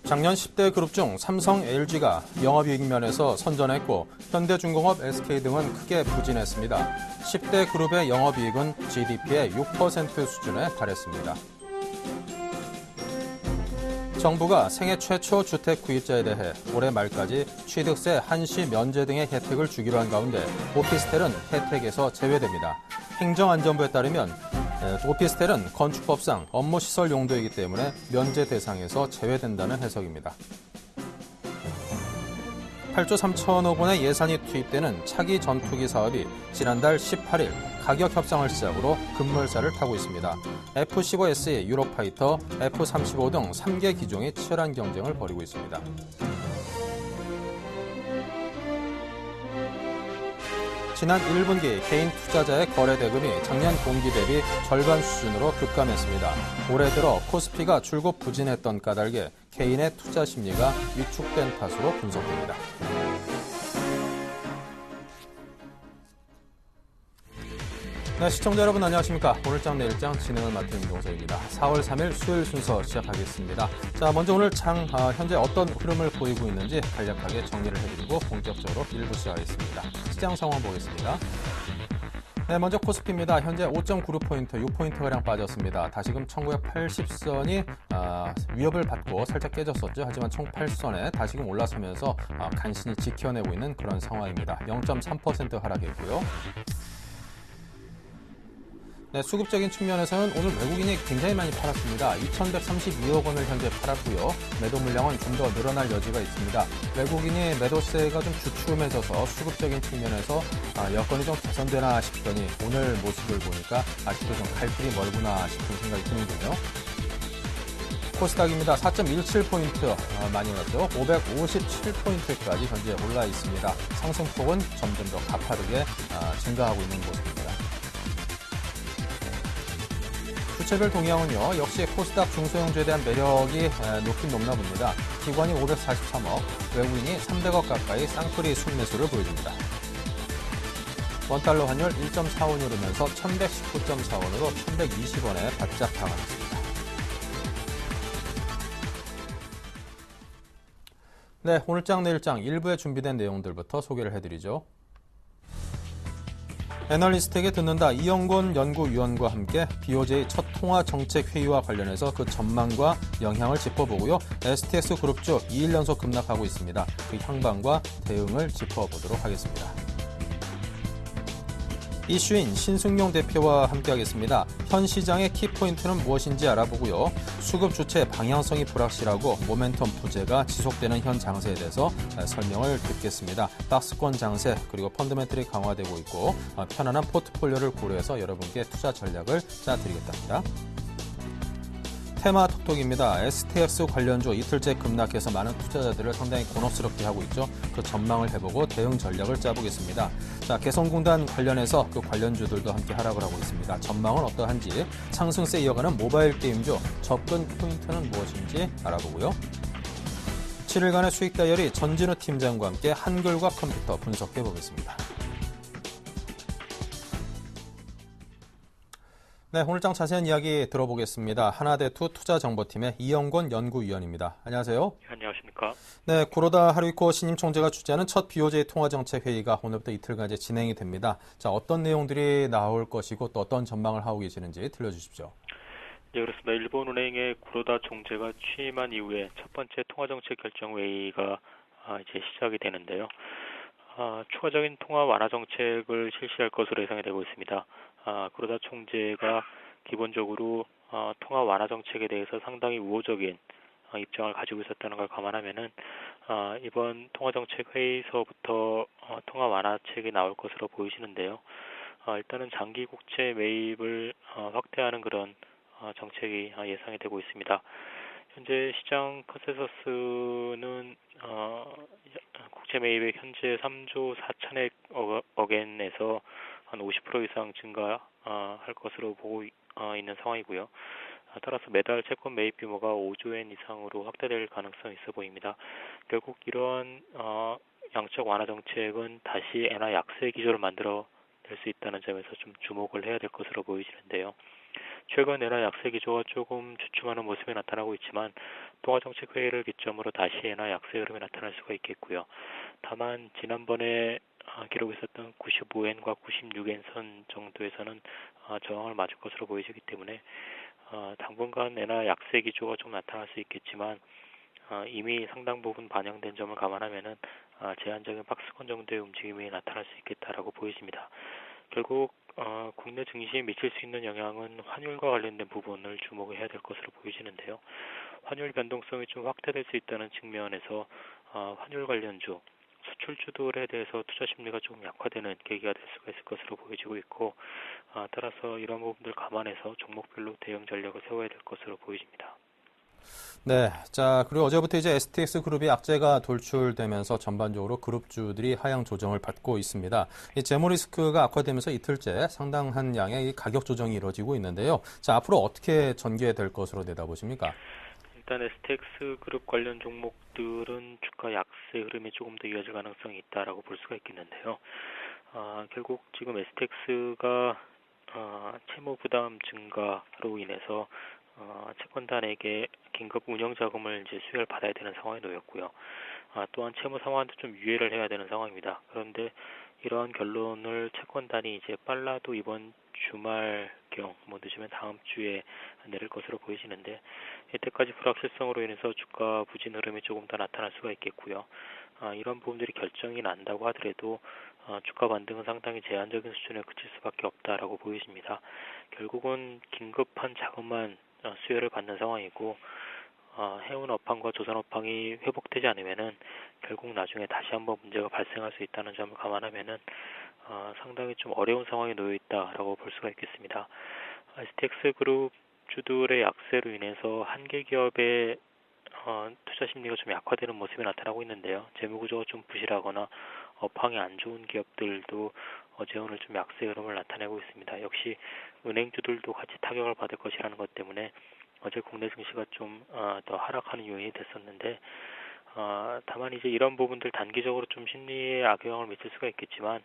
작년 10대 그룹 중 삼성, LG가 영업이익 면에서 선전했고 현대중공업, SK 등은 크게 부진했습니다. 10대 그룹의 영업이익은 GDP의 6% 수준에 달했습니다. 정부가 생애 최초 주택 구입자에 대해 올해 말까지 취득세 한시 면제 등의 혜택을 주기로 한 가운데 오피스텔은 혜택에서 제외됩니다. 행정안전부에 따르면 오피스텔은 건축법상 업무시설 용도이기 때문에 면제 대상에서 제외된다는 해석입니다. 8조 3천억 원의 예산이 투입되는 차기 전투기 사업이 지난달 18일 가격 협상을 시작으로 급물살을 타고 있습니다. F-15S, 유로파이터, F-35 등 3개 기종이 치열한 경쟁을 벌이고 있습니다. 지난 1분기 개인 투자자의 거래 대금이 작년 동기 대비 절반 수준으로 급감했습니다. 올해 들어 코스피가 줄곧 부진했던 까닭에 개인의 투자 심리가 위축된 탓으로 분석됩니다. 네, 시청자 여러분 안녕하십니까. 오늘장 내일장 진행을 맡은 임동서입니다. 4월 3일 수요일 순서 시작하겠습니다. 자, 먼저 오늘 현재 어떤 흐름을 보이고 있는지 간략하게 정리를 해드리고 본격적으로 1부 시작하겠습니다. 시장 상황 보겠습니다. 네, 먼저 코스피입니다. 현재 5.96포인트, 6포인트가량 빠졌습니다. 다시금 1980선이 위협을 받고 살짝 깨졌었죠. 하지만 총 8선에 다시금 올라서면서 간신히 지켜내고 있는 그런 상황입니다. 0.3% 하락했고요. 네, 수급적인 측면에서는 오늘 외국인이 굉장히 많이 팔았습니다. 2,132억 원을 현재 팔았고요. 매도 물량은 좀 더 늘어날 여지가 있습니다. 외국인이 매도세가 좀 주춤해져서 수급적인 측면에서 여건이 좀 개선되나 싶더니 오늘 모습을 보니까 아직도 좀 갈 길이 멀구나 싶은 생각이 드는군요. 코스닥입니다. 4.17포인트 많이 올랐죠. 557포인트까지 현재 올라 있습니다. 상승폭은 점점 더 가파르게 증가하고 있는 모습입니다. 주체별 동향은요, 역시 코스닥 중소형주에 대한 매력이 높긴 높나 봅니다. 기관이 543억, 외국인이 300억 가까이 쌍끌이 순매수를 보여줍니다. 원달러 환율 1.45원 오르면서 1119.4원으로 1120원에 바짝 강화했습니다. 네, 오늘장 내일장 일부에 준비된 내용들부터 소개를 해드리죠. 애널리스트에게 듣는다. 이영곤 연구위원과 함께 BOJ 첫 통화정책회의와 관련해서 그 전망과 영향을 짚어보고요. STX 그룹주 2일 연속 급락하고 있습니다. 그 향방과 대응을 짚어보도록 하겠습니다. 이슈인 신승용 대표와 함께하겠습니다. 현 시장의 키포인트는 무엇인지 알아보고요. 수급 주체 방향성이 불확실하고 모멘텀 부재가 지속되는 현 장세에 대해서 설명을 듣겠습니다. 박스권 장세 그리고 펀더멘털이 강화되고 있고 편안한 포트폴리오를 고려해서 여러분께 투자 전략을 짜드리겠답니다. 테마 톡톡입니다. STX 관련주 이틀째 급락해서 많은 투자자들을 상당히 곤혹스럽게 하고 있죠. 그 전망을 해보고 대응 전략을 짜보겠습니다. 자, 개성공단 관련해서 그 관련주들도 함께 하락을 하고 있습니다. 전망은 어떠한지, 상승세 이어가는 모바일 게임주 접근 포인트는 무엇인지 알아보고요. 7일간의 수익 다이어리 전진우 팀장과 함께 한글과 컴퓨터 분석해 보겠습니다. 네, 오늘장 자세한 이야기 들어보겠습니다. 하나대투 투자정보팀의 이영곤 연구위원입니다. 안녕하세요. 안녕하십니까. 네, 구로다 하루이코 신임 총재가 주재하는 첫 BOJ 통화정책회의가 오늘부터 이틀간 이제 진행이 됩니다. 자, 어떤 내용들이 나올 것이고 또 어떤 전망을 하고 계시는지 들려주십시오. 네, 그렇습니다. 일본은행의 구로다 총재가 취임한 이후에 첫 번째 통화정책 결정회의가 이제 시작이 되는데요. 추가적인 통화 완화 정책을 실시할 것으로 예상이 되고 있습니다. 구로다 총재가 기본적으로 통화 완화 정책에 대해서 상당히 우호적인 입장을 가지고 있었다는 걸 감안하면은 이번 통화 정책 회의서부터 통화 완화책이 나올 것으로 보이시는데요. 일단은 장기 국채 매입을 확대하는 그런 정책이 예상이 되고 있습니다. 현재 시장 컨센서스는 국채 매입액 현재 3조 4천억 엔에서 한 50% 이상 증가할 것으로 보고 있는 상황이고요. 따라서 매달 채권 매입 규모가 5조 엔 이상으로 확대될 가능성이 있어 보입니다. 결국 이러한 양적 완화 정책은 다시 엔화 약세 기조를 만들어 낼 수 있다는 점에서 좀 주목을 해야 될 것으로 보이시는데요. 최근 엔화 약세 기조가 조금 주춤하는 모습이 나타나고 있지만 통화정책회의를 기점으로 다시 엔화 약세 흐름이 나타날 수가 있겠고요. 다만 지난번에 기록했었던 95엔과 96엔 선 정도에서는 저항을 맞을 것으로 보이시기 때문에 당분간 엔화 약세 기조가 좀 나타날 수 있겠지만 이미 상당 부분 반영된 점을 감안하면은 제한적인 박스권 정도의 움직임이 나타날 수 있겠다라고 보여집니다. 결국 국내 증시에 미칠 수 있는 영향은 환율과 관련된 부분을 주목해야 될 것으로 보이시는데요. 환율 변동성이 좀 확대될 수 있다는 측면에서 환율 관련주, 수출주들에 대해서 투자 심리가 조금 약화되는 계기가 될 수가 있을 것으로 보여지고 있고 따라서 이런 부분들 감안해서 종목별로 대응 전략을 세워야 될 것으로 보여집니다. 네, 자 그리고 어제부터 이제 STX 그룹이 악재가 돌출되면서 전반적으로 그룹주들이 하향 조정을 받고 있습니다. 이 재무 리스크가 악화되면서 이틀째 상당한 양의 가격 조정이 이루어지고 있는데요. 자 앞으로 어떻게 전개될 것으로 내다보십니까? 일단 STX 그룹 관련 종목들은 주가 약세 흐름이 조금 더 이어질 가능성이 있다라고 볼 수가 있겠는데요. 결국 지금 STX가 채무 부담 증가로 인해서 채권단에게 긴급 운영 자금을 이제 수혜를 받아야 되는 상황에 놓였고요. 또한 채무 상환도 좀 유예를 해야 되는 상황입니다. 그런데 이러한 결론을 채권단이 이제 빨라도 이번 주말경, 늦으면 다음 주에 내릴 것으로 보이시는데 이때까지 불확실성으로 인해서 주가 부진 흐름이 조금 더 나타날 수가 있겠고요. 이런 부분들이 결정이 난다고 하더라도 주가 반등은 상당히 제한적인 수준에 그칠 수밖에 없다라고 보여집니다. 결국은 긴급한 자금만 수혜를 받는 상황이고 해운 업황과 조선 업황이 회복되지 않으면은 결국 나중에 다시 한번 문제가 발생할 수 있다는 점을 감안하면은 상당히 좀 어려운 상황에 놓여 있다라고 볼 수가 있겠습니다. STX 그룹 주들의 약세로 인해서 한계 기업의 투자 심리가 좀 약화되는 모습이 나타나고 있는데요. 재무 구조가 좀 부실하거나 업황이 안 좋은 기업들도 어제 오늘 좀 약세 흐름을 나타내고 있습니다. 역시 은행주들도 같이 타격을 받을 것이라는 것 때문에 어제 국내 증시가 좀 더 하락하는 요인이 됐었는데 다만 이제 이런 부분들 단기적으로 좀 심리에 악영향을 미칠 수가 있겠지만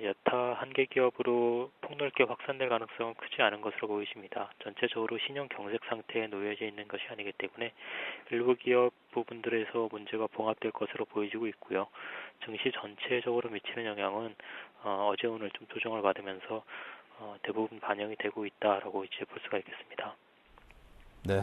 여타 한계 기업으로 폭넓게 확산될 가능성은 크지 않은 것으로 보이십니다. 전체적으로 신용 경색 상태에 놓여져 있는 것이 아니기 때문에 일부 기업 부분들에서 문제가 봉합될 것으로 보여지고 있고요. 증시 전체적으로 미치는 영향은 어제 오늘 좀 조정을 받으면서 대부분 반영이 되고 있다라고 이제 볼 수가 있겠습니다. 네.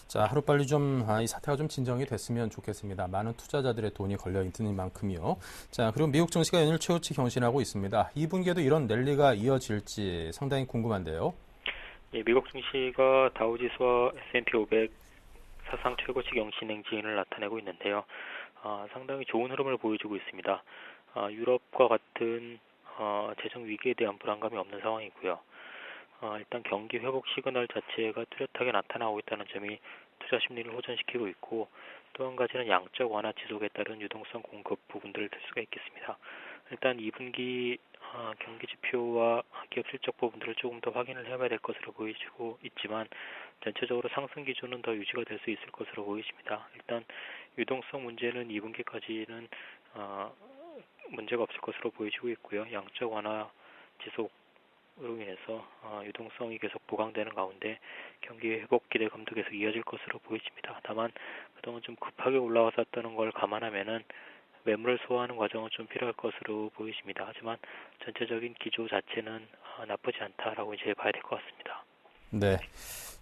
자, 하루빨리 좀, 이 사태가 좀 진정이 됐으면 좋겠습니다. 많은 투자자들의 돈이 걸려있는 만큼이요. 자, 그리고 미국 증시가 연일 최고치 경신하고 있습니다. 2분기에도 이런 랠리가 이어질지 상당히 궁금한데요. 예, 미국 증시가 다우지수와 S&P 500 사상 최고치 경신 행진을 나타내고 있는데요. 상당히 좋은 흐름을 보여주고 있습니다. 유럽과 같은 재정 위기에 대한 불안감이 없는 상황이고요. 일단 경기 회복 시그널 자체가 뚜렷하게 나타나고 있다는 점이 투자 심리를 호전시키고 있고 또 한 가지는 양적 완화 지속에 따른 유동성 공급 부분들을 들 수가 있겠습니다. 일단 2분기 경기 지표와 기업 실적 부분들을 조금 더 확인을 해봐야 될 것으로 보이고 있지만 전체적으로 상승 기조는 더 유지가 될 수 있을 것으로 보이십니다. 일단 유동성 문제는 2분기까지는 문제가 없을 것으로 보여지고 있고요. 양적 완화 지속으로 인해서 유동성이 계속 보강되는 가운데 경기 회복 기대감도 계속 이어질 것으로 보여집니다. 다만 그동안 좀 급하게 올라왔었다는 걸 감안하면은 매물을 소화하는 과정은 좀 필요할 것으로 보이십니다. 하지만 전체적인 기조 자체는 나쁘지 않다라고 이제 봐야 될 것 같습니다. 네.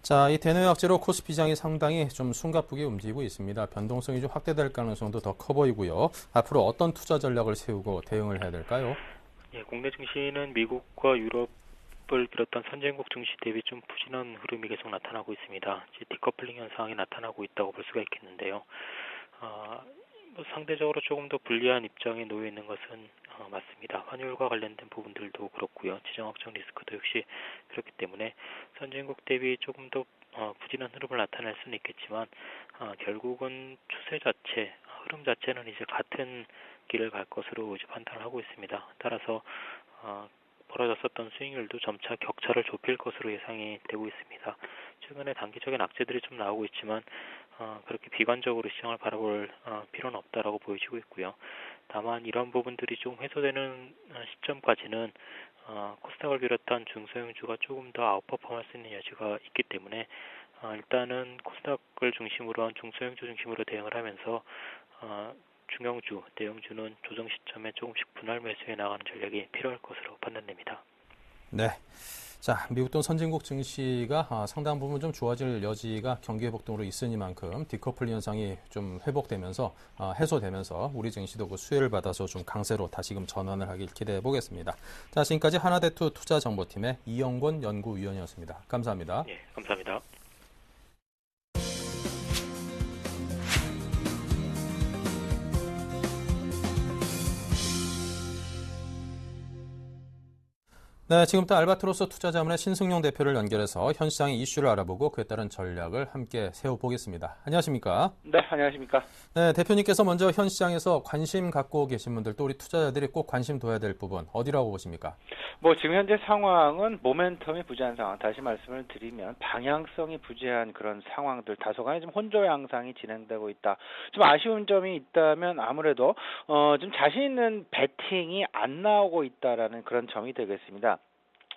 자, 이 대내 악재로 코스피장이 상당히 좀 숨가쁘게 움직이고 있습니다. 변동성이 좀 확대될 가능성도 더 커 보이고요. 앞으로 어떤 투자 전략을 세우고 대응을 해야 될까요? 예, 국내 증시는 미국과 유럽을 비롯한 선진국 증시 대비 좀 부진한 흐름이 계속 나타나고 있습니다. 디커플링 현상이 나타나고 있다고 볼 수가 있겠는데요. 상대적으로 조금 더 불리한 입장에 놓여 있는 것은 맞습니다. 환율과 관련된 부분들도 그렇고요. 지정 확정 리스크도 역시 그렇기 때문에 선진국 대비 조금 더 부진한 흐름을 나타낼 수는 있겠지만 결국은 추세 자체, 흐름 자체는 이제 같은 길을 갈 것으로 이제 판단을 하고 있습니다. 따라서 벌어졌었던 수익률도 점차 격차를 좁힐 것으로 예상이 되고 있습니다. 최근에 단기적인 악재들이 좀 나오고 있지만 그렇게 비관적으로 시장을 바라볼 필요는 없다라고 보여지고 있고요. 다만 이런 부분들이 좀 해소되는 시점까지는 코스닥을 비롯한 중소형주가 조금 더 아웃퍼폼할 수 있는 여지가 있기 때문에 일단은 코스닥을 중심으로 한 중소형주 중심으로 대응을 하면서 중형주, 대형주는 조정 시점에 조금씩 분할 매수해 나가는 전략이 필요할 것으로 판단됩니다. 네. 자, 미국 돈 선진국 증시가 상당 부분 좀 좋아질 여지가 경기 회복 등으로 있으니만큼 디커플링 현상이 좀 회복되면서 해소되면서 우리 증시도 그 수혜를 받아서 좀 강세로 다시금 전환을 하길 기대해 보겠습니다. 자, 지금까지 하나대투 투자정보팀의 이영권 연구위원이었습니다. 감사합니다. 네, 감사합니다. 네, 지금부터 알바트로스 투자자문의 신승용 대표를 연결해서 현 시장의 이슈를 알아보고 그에 따른 전략을 함께 세워보겠습니다. 안녕하십니까? 네, 안녕하십니까? 네, 대표님께서 먼저 현 시장에서 관심 갖고 계신 분들 또 우리 투자자들이 꼭 관심 둬야 될 부분 어디라고 보십니까? 지금 현재 상황은 모멘텀이 부재한 상황. 다시 말씀을 드리면 방향성이 부재한 그런 상황들 다소간에 좀 혼조 양상이 진행되고 있다. 좀 아쉬운 점이 있다면 아무래도 좀 자신 있는 배팅이 안 나오고 있다라는 그런 점이 되겠습니다.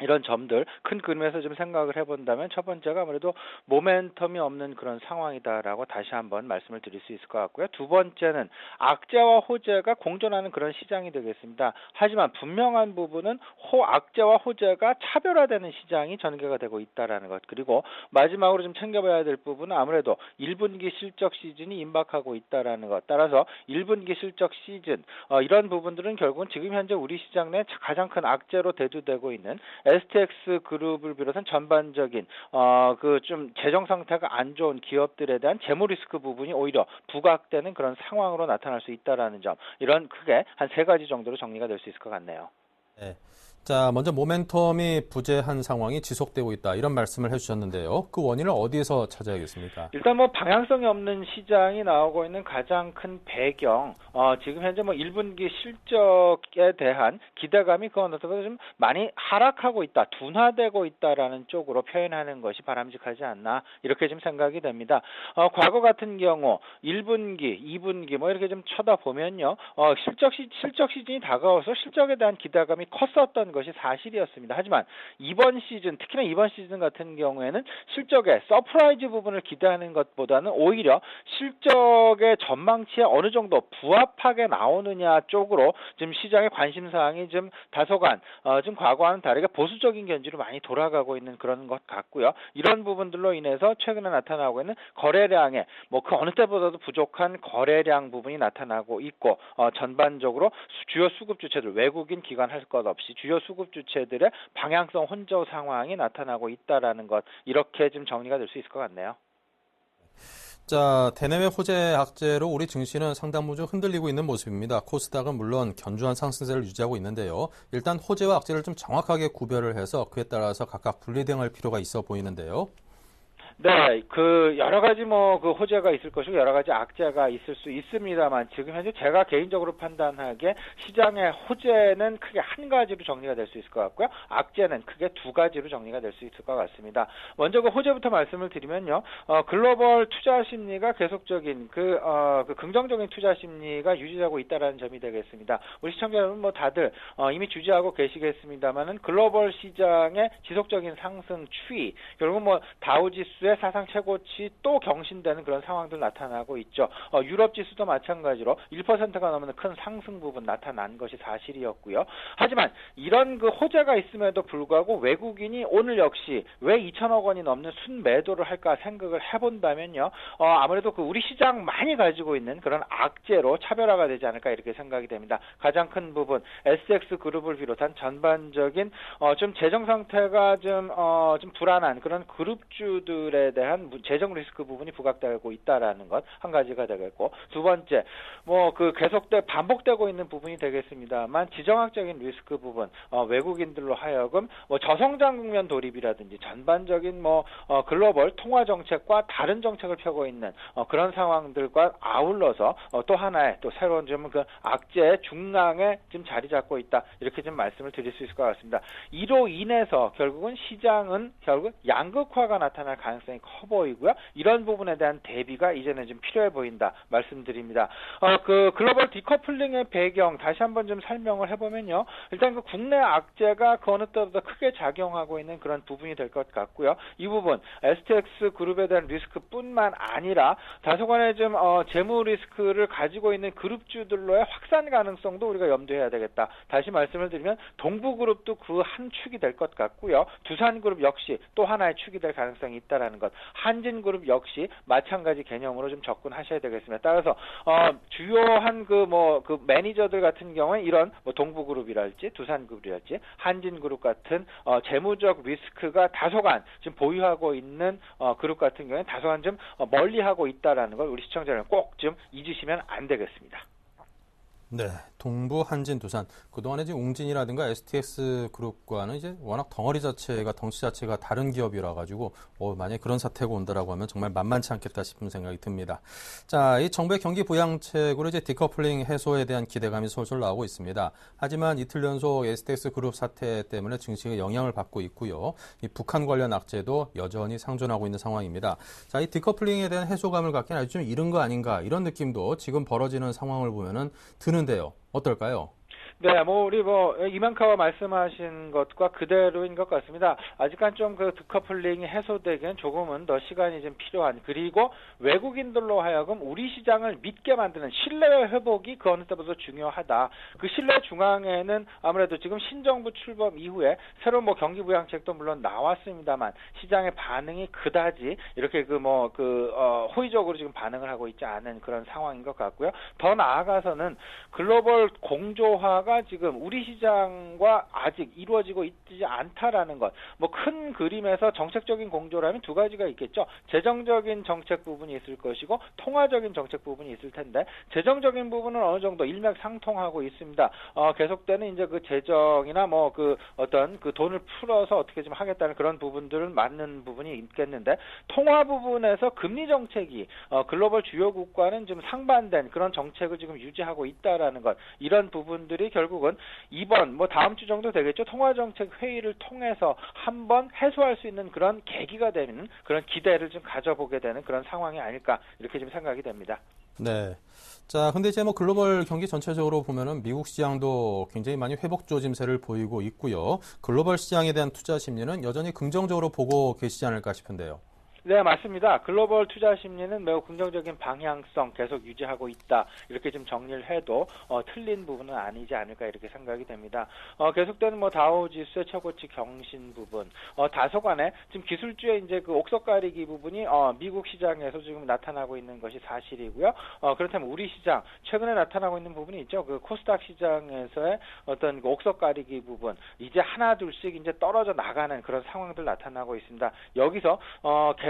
이런 점들 큰 그림에서 좀 생각을 해본다면 첫 번째가 아무래도 모멘텀이 없는 그런 상황이다라고 다시 한번 말씀을 드릴 수 있을 것 같고요. 두 번째는 악재와 호재가 공존하는 그런 시장이 되겠습니다. 하지만 분명한 부분은 악재와 호재가 차별화되는 시장이 전개가 되고 있다라는 것. 그리고 마지막으로 좀 챙겨봐야 될 부분은 아무래도 1분기 실적 시즌이 임박하고 있다라는 것. 따라서 1분기 실적 시즌 이런 부분들은 결국은 지금 현재 우리 시장 내 가장 큰 악재로 대두되고 있는 STX 그룹을 비롯한 전반적인 그 좀 재정 상태가 안 좋은 기업들에 대한 재무 리스크 부분이 오히려 부각되는 그런 상황으로 나타날 수 있다라는 점. 이런 크게 한 3가지 정도로 정리가 될 수 있을 것 같네요. 네. 자, 먼저 모멘텀이 부재한 상황이 지속되고 있다 이런 말씀을 해주셨는데요. 그 원인을 어디에서 찾아야겠습니까? 일단 방향성이 없는 시장이 나오고 있는 가장 큰 배경, 지금 현재 1분기 실적에 대한 기대감이 그 어느 정도 좀 많이 하락하고 있다, 둔화되고 있다라는 쪽으로 표현하는 것이 바람직하지 않나 이렇게 좀 생각이 됩니다. 과거 같은 경우 1분기, 2분기 이렇게 좀 쳐다보면요, 실적 시즌이 다가와서 실적에 대한 기대감이 컸었던 것이 사실이었습니다. 하지만 이번 시즌, 특히나 이번 시즌 같은 경우에는 실적의 서프라이즈 부분을 기대하는 것보다는 오히려 실적의 전망치에 어느 정도 부합하게 나오느냐 쪽으로 지금 시장의 관심사항이 좀 다소간 좀 과거와는 다르게 보수적인 견지로 많이 돌아가고 있는 그런 것 같고요. 이런 부분들로 인해서 최근에 나타나고 있는 거래량에 그 어느 때보다도 부족한 거래량 부분이 나타나고 있고 전반적으로 주요 수급 주체들, 외국인 기관 할 것 없이 주요 수급 주체들의 방향성 혼조 상황이 나타나고 있다라는 것, 이렇게 좀 정리가 될 수 있을 것 같네요. 자, 대내외 호재 악재로 우리 증시는 상당 부분 흔들리고 있는 모습입니다. 코스닥은 물론 견조한 상승세를 유지하고 있는데요. 일단 호재와 악재를 좀 정확하게 구별을 해서 그에 따라서 각각 분리대응할 필요가 있어 보이는데요. 네, 여러 가지 그 호재가 있을 것이고 여러 가지 악재가 있을 수 있습니다만 지금 현재 제가 개인적으로 판단하기에 시장의 호재는 크게 한 가지로 정리가 될 수 있을 것 같고요. 악재는 크게 2가지로 정리가 될 수 있을 것 같습니다. 먼저 그 호재부터 말씀을 드리면요. 글로벌 투자 심리가 계속적인 긍정적인 투자 심리가 유지되고 있다라는 점이 되겠습니다. 우리 시청자 여러분 다들 이미 주지하고 계시겠습니다만은 글로벌 시장의 지속적인 상승 추이, 결국 다우지수 사상 최고치 또 경신되는 그런 상황들 나타나고 있죠. 유럽 지수도 마찬가지로 1%가 넘는 큰 상승 부분 나타난 것이 사실이었고요. 하지만 이런 호재가 있음에도 불구하고 외국인이 오늘 역시 왜 2천억 원이 넘는 순매도를 할까 생각을 해본다면요. 아무래도 우리 시장 많이 가지고 있는 그런 악재로 차별화가 되지 않을까 이렇게 생각이 됩니다. 가장 큰 부분 SX 그룹을 비롯한 전반적인 좀 재정 상태가 좀 불안한 그런 그룹주들에 대한 재정 리스크 부분이 부각되고 있다라는 것 한 가지가 되겠고, 두 번째 계속돼 반복되고 있는 부분이 되겠습니다만 지정학적인 리스크 부분, 외국인들로 하여금 저성장 국면 돌입이라든지 전반적인 글로벌 통화 정책과 다른 정책을 펴고 있는 그런 상황들과 아울러서 또 하나의 또 새로운 좀 악재의 중앙에 좀 자리 잡고 있다 이렇게 좀 말씀을 드릴 수 있을 것 같습니다. 이로 인해서 결국은 시장은 결국 양극화가 나타날 가능성이 가능성이 커 보이고요. 이런 부분에 대한 대비가 이제는 좀 필요해 보인다 말씀드립니다. 그 글로벌 디커플링의 배경 다시 한번 좀 설명을 해보면요. 일단 그 국내 악재가 그 어느 때보다 크게 작용하고 있는 그런 부분이 될 것 같고요. 이 부분 STX 그룹에 대한 리스크뿐만 아니라 다소간의 좀 재무 리스크를 가지고 있는 그룹주들로의 확산 가능성도 우리가 염두해야 되겠다. 다시 말씀을 드리면 동부그룹도 그 한 축이 될 것 같고요. 두산그룹 역시 또 하나의 축이 될 가능성이 있다라는 것. 한진그룹 역시 마찬가지 개념으로 좀 접근하셔야 되겠습니다. 따라서 주요한 그 매니저들 같은 경우에 이런 동부그룹이랄지 두산그룹이랄지 한진그룹 같은 재무적 리스크가 다소간 지금 보유하고 있는 그룹 같은 경우에 다소간 좀 멀리하고 있다라는 걸 우리 시청자 여러분 꼭 좀 잊으시면 안 되겠습니다. 네, 동부, 한진, 두산. 그동안에 지금 웅진이라든가 STX 그룹과는 이제 워낙 덩치 자체가 다른 기업이라 가지고 만약에 그런 사태가 온다라고 하면 정말 만만치 않겠다 싶은 생각이 듭니다. 자, 이 정부의 경기 부양책으로 이제 디커플링 해소에 대한 기대감이 솔솔 나오고 있습니다. 하지만 이틀 연속 STX 그룹 사태 때문에 증시가 영향을 받고 있고요. 이 북한 관련 악재도 여전히 상존하고 있는 상황입니다. 자, 이 디커플링에 대한 해소감을 갖기는 아주 좀 이른 거 아닌가 이런 느낌도 지금 벌어지는 상황을 보면은 드는데요. 어떨까요? 네, 우리 이만카와 말씀하신 것과 그대로인 것 같습니다. 아직까지 좀 그 디커플링이 해소되기엔 조금은 더 시간이 좀 필요한, 그리고 외국인들로 하여금 우리 시장을 믿게 만드는 신뢰 회복이 그 어느 때보다 중요하다. 그 신뢰 중앙에는 아무래도 지금 신정부 출범 이후에 새로운 경기 부양책도 물론 나왔습니다만 시장의 반응이 그다지 이렇게 호의적으로 지금 반응을 하고 있지 않은 그런 상황인 것 같고요. 더 나아가서는 글로벌 공조화가 지금 우리 시장과 아직 이루어지고 있지 않다라는 것. 큰 그림에서 정책적인 공조라면 두 가지가 있겠죠. 재정적인 정책 부분이 있을 것이고 통화적인 정책 부분이 있을 텐데 재정적인 부분은 어느 정도 일맥상통하고 있습니다. 계속되는 이제 그 재정이나 어떤 그 돈을 풀어서 어떻게 좀 하겠다는 그런 부분들은 맞는 부분이 있겠는데 통화 부분에서 금리 정책이 글로벌 주요국과는 좀 상반된 그런 정책을 지금 유지하고 있다라는 것. 이런 부분들이 결국은 이번 다음 주 정도 되겠죠. 통화정책 회의를 통해서 한번 해소할 수 있는 그런 계기가 되는 그런 기대를 좀 가져보게 되는 그런 상황이 아닐까 이렇게 좀 생각이 됩니다. 네. 자, 근데 이제 글로벌 경기 전체적으로 보면은 미국 시장도 굉장히 많이 회복 조짐세를 보이고 있고요. 글로벌 시장에 대한 투자 심리는 여전히 긍정적으로 보고 계시지 않을까 싶은데요. 네, 맞습니다. 글로벌 투자 심리는 매우 긍정적인 방향성 계속 유지하고 있다. 이렇게 좀 정리를 해도 틀린 부분은 아니지 않을까 이렇게 생각이 됩니다. 계속되는 다우 지수의 최고치 경신 부분, 다소간에 지금 기술주의 이제 그 옥석 가리기 부분이 미국 시장에서 지금 나타나고 있는 것이 사실이고요. 그렇다면 우리 시장 최근에 나타나고 있는 부분이 있죠. 그 코스닥 시장에서의 어떤 그 옥석 가리기 부분, 이제 하나 둘씩 이제 떨어져 나가는 그런 상황들 나타나고 있습니다. 여기서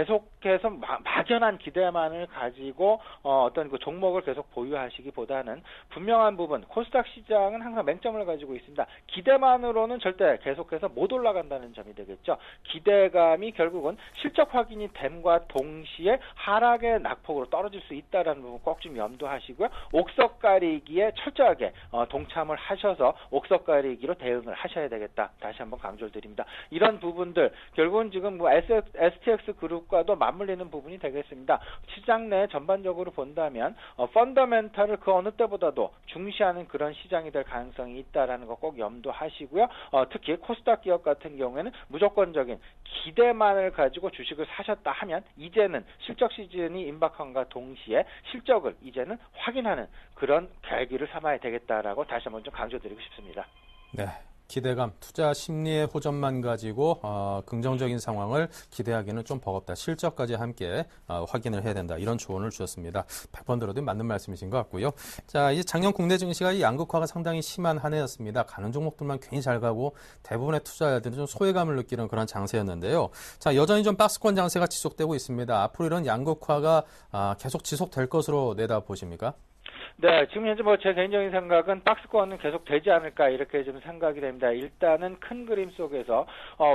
계속해서 막연한 기대만을 가지고 어떤 그 종목을 계속 보유하시기보다는 분명한 부분, 코스닥 시장은 항상 맹점을 가지고 있습니다. 기대만으로는 절대 계속해서 못 올라간다는 점이 되겠죠. 기대감이 결국은 실적 확인이 됨과 동시에 하락의 낙폭으로 떨어질 수 있다는 부분 꼭 좀 염두하시고요. 옥석 가리기에 철저하게 동참을 하셔서 옥석 가리기로 대응을 하셔야 되겠다. 다시 한번 강조를 드립니다. 이런 부분들 결국은 지금 STX 그룹과도 맞물리는 부분이 되겠습니다. 시장 내 전반적으로 본다면 펀더멘탈을 그 어느 때보다도 중시하는 그런 시장이 될 가능성이 있다라는 거 꼭 염두하시고요. 특히 코스닥 기업 같은 경우에는 무조건적인 기대만을 가지고 주식을 사셨다 하면 이제는 실적 시즌이 임박함과 동시에 실적을 이제는 확인하는 그런 계기를 삼아야 되겠다라고 다시 한번 좀 강조드리고 싶습니다. 네. 기대감, 투자 심리의 호전만 가지고 긍정적인 상황을 기대하기는 좀 버겁다. 실적까지 함께 확인을 해야 된다. 이런 조언을 주셨습니다. 100번 들어도 맞는 말씀이신 것 같고요. 자, 이제 작년 국내 증시가 이 양극화가 상당히 심한 한 해였습니다. 가는 종목들만 괜히 잘 가고 대부분의 투자자들은 좀 소외감을 느끼는 그런 장세였는데요. 자, 여전히 좀 박스권 장세가 지속되고 있습니다. 앞으로 이런 양극화가 계속 지속될 것으로 내다보십니까? 네, 지금 현재 뭐 제 개인적인 생각은 박스권은 계속 되지 않을까 이렇게 좀 생각이 됩니다. 일단은 큰 그림 속에서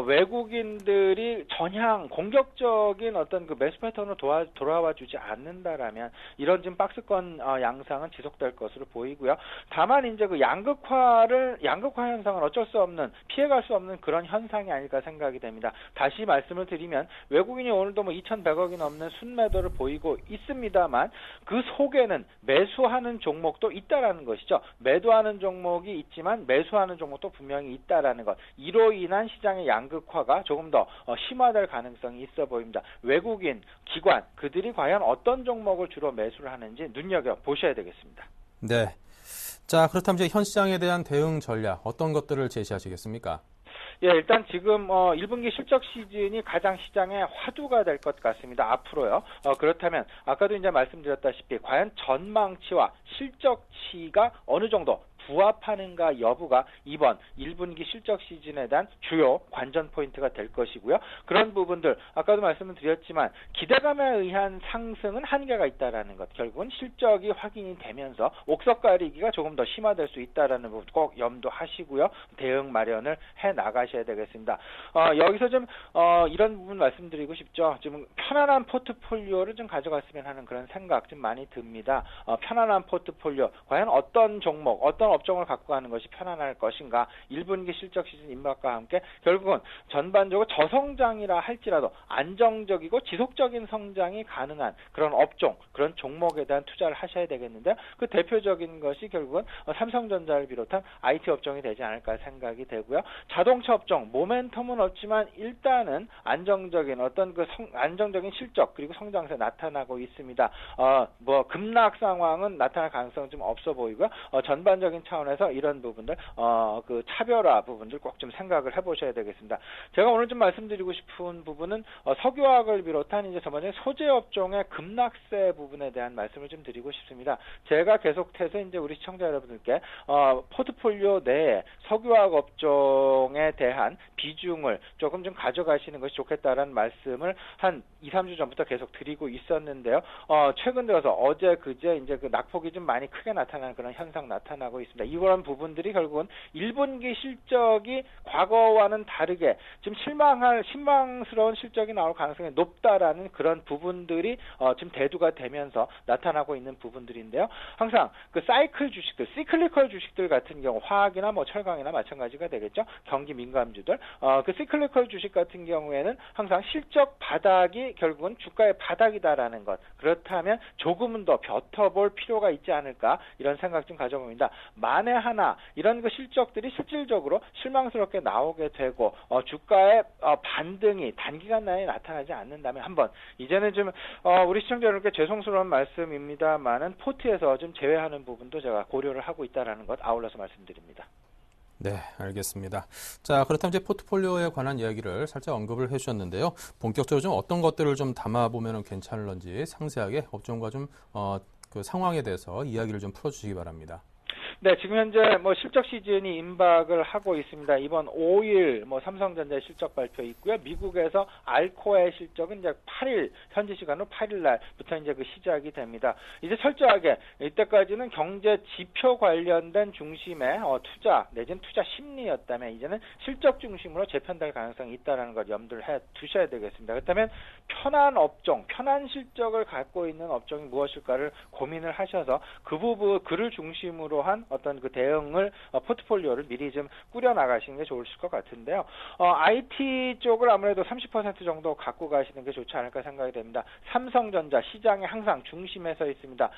외국인들이 전향 공격적인 어떤 그 매수 패턴으로 돌아와 주지 않는다라면 이런 지금 박스권 양상은 지속될 것으로 보이고요. 다만 이제 그 양극화 현상은 어쩔 수 없는 피해갈 수 없는 그런 현상이 아닐까 생각이 됩니다. 다시 말씀을 드리면 외국인이 오늘도 뭐 2,100억이 넘는 순매도를 보이고 있습니다만 그 속에는 매수하는 종목도 있다라는 것이죠. 매도하는 종목이 있지만 매수하는 종목도 분명히 있다라는 것. 이로 인한 시장의 양극화가 조금 더 심화될 가능성이 있어 보입니다. 외국인, 기관, 그들이 과연 어떤 종목을 주로 매수를 하는지 눈여겨보셔야 되겠습니다. 네. 자, 그렇다면 이제 현 시장에 대한 대응 전략 어떤 것들을 제시하시겠습니까? 예, 일단 지금 1분기 실적 시즌이 가장 시장의 화두가 될 것 같습니다. 앞으로요. 그렇다면 아까도 이제 말씀드렸다시피 과연 전망치와 실적치가 어느 정도 부합하는가 여부가 이번 1분기 실적 시즌에 대한 주요 관전 포인트가 될 것이고요. 그런 부분들 아까도 말씀을 드렸지만 기대감에 의한 상승은 한계가 있다라는 것. 결국은 실적이 확인이 되면서 옥석 가리기가 조금 더 심화될 수 있다라는 부분 꼭 염두하시고요. 대응 마련을 해 나가셔야 되겠습니다. 여기서 좀 이런 부분 말씀드리고 싶죠. 좀 편안한 포트폴리오를 좀 가져갔으면 하는 그런 생각 좀 많이 듭니다. 편안한 포트폴리오 과연 어떤 종목, 어떤 업종을 갖고 가는 것이 편안할 것인가. 1분기 실적 시즌 임박과 함께 결국은 전반적으로 저성장이라 할지라도 안정적이고 지속적인 성장이 가능한 그런 업종, 그런 종목에 대한 투자를 하셔야 되겠는데 그 대표적인 것이 결국은 삼성전자를 비롯한 IT 업종이 되지 않을까 생각이 되고요. 자동차 업종 모멘텀은 없지만 일단은 안정적인 어떤 그 안정적인 실적 그리고 성장세 나타나고 있습니다. 뭐 급락 상황은 나타날 가능성은 좀 없어 보이고요. 전반적인 차원에서 이런 부분들 그 차별화 부분들 꼭 좀 생각을 해보셔야 되겠습니다. 제가 오늘 좀 말씀드리고 싶은 부분은 석유화학을 비롯한 이제 전반적인 소재 업종의 급락세 부분에 대한 말씀을 좀 드리고 싶습니다. 제가 계속해서 이제 우리 시청자 여러분들께 포트폴리오 내에 석유화학 업종에 대한 비중을 조금 좀 가져가시는 것이 좋겠다라는 말씀을 한 2, 3주 전부터 계속 드리고 있었는데요. 최근 들어서 어제 그제 이제 그 낙폭이 좀 많이 크게 나타나는 그런 현상 나타나고 있습니다. 이런 부분들이 결국은 1분기 실적이 과거와는 다르게 좀 실망스러운 실적이 나올 가능성이 높다라는 그런 부분들이 지금 대두가 되면서 나타나고 있는 부분들인데요. 항상 그 사이클 주식들, 시클리컬 주식들 같은 경우 화학이나 뭐 철강이나 마찬가지가 되겠죠. 경기 민감주들. 그 시클리컬 주식 같은 경우에는 항상 실적 바닥이 결국은 주가의 바닥이다라는 것. 그렇다면 조금은 더 벼터볼 필요가 있지 않을까 이런 생각 좀 가져봅니다. 만에 하나 이런 그 실적들이 실질적으로 실망스럽게 나오게 되고 주가의 반등이 단기간 내에 나타나지 않는다면 한번 이제는 좀 우리 시청자 여러분께 죄송스러운 말씀입니다만은 포트에서 좀 제외하는 부분도 제가 고려를 하고 있다라는 것 아울러서 말씀드립니다. 네, 알겠습니다. 자, 그렇다면 이제 포트폴리오에 관한 이야기를 살짝 언급을 해주셨는데요. 본격적으로 좀 어떤 것들을 좀 담아보면 괜찮을런지 상세하게 업종과 좀 그 상황에 대해서 이야기를 좀 풀어주시기 바랍니다. 네, 지금 현재 뭐 실적 시즌이 임박을 하고 있습니다. 이번 5일 뭐 삼성전자의 실적 발표 있고요. 미국에서 알코아의 실적은 이제 8일 현지 시간으로 8일 날부터 이제 그 시작이 됩니다. 이제 철저하게 이때까지는 경제 지표 관련된 중심의 투자 내지는 투자 심리였다면 이제는 실적 중심으로 재편될 가능성이 있다라는 걸 염두를 해 두셔야 되겠습니다. 그렇다면 편한 업종, 편한 실적을 갖고 있는 업종이 무엇일까를 고민을 하셔서 그 부분 그를 중심으로 한 어떤 그 대응을 포트폴리오를 미리 좀 꾸려 나가시는 게 좋으실 것 같은데요. IT 쪽을 아무래도 30% 정도 갖고 가시는 게 좋지 않을까 생각이 됩니다. 삼성전자 시장에 항상 중심에 서 있습니다.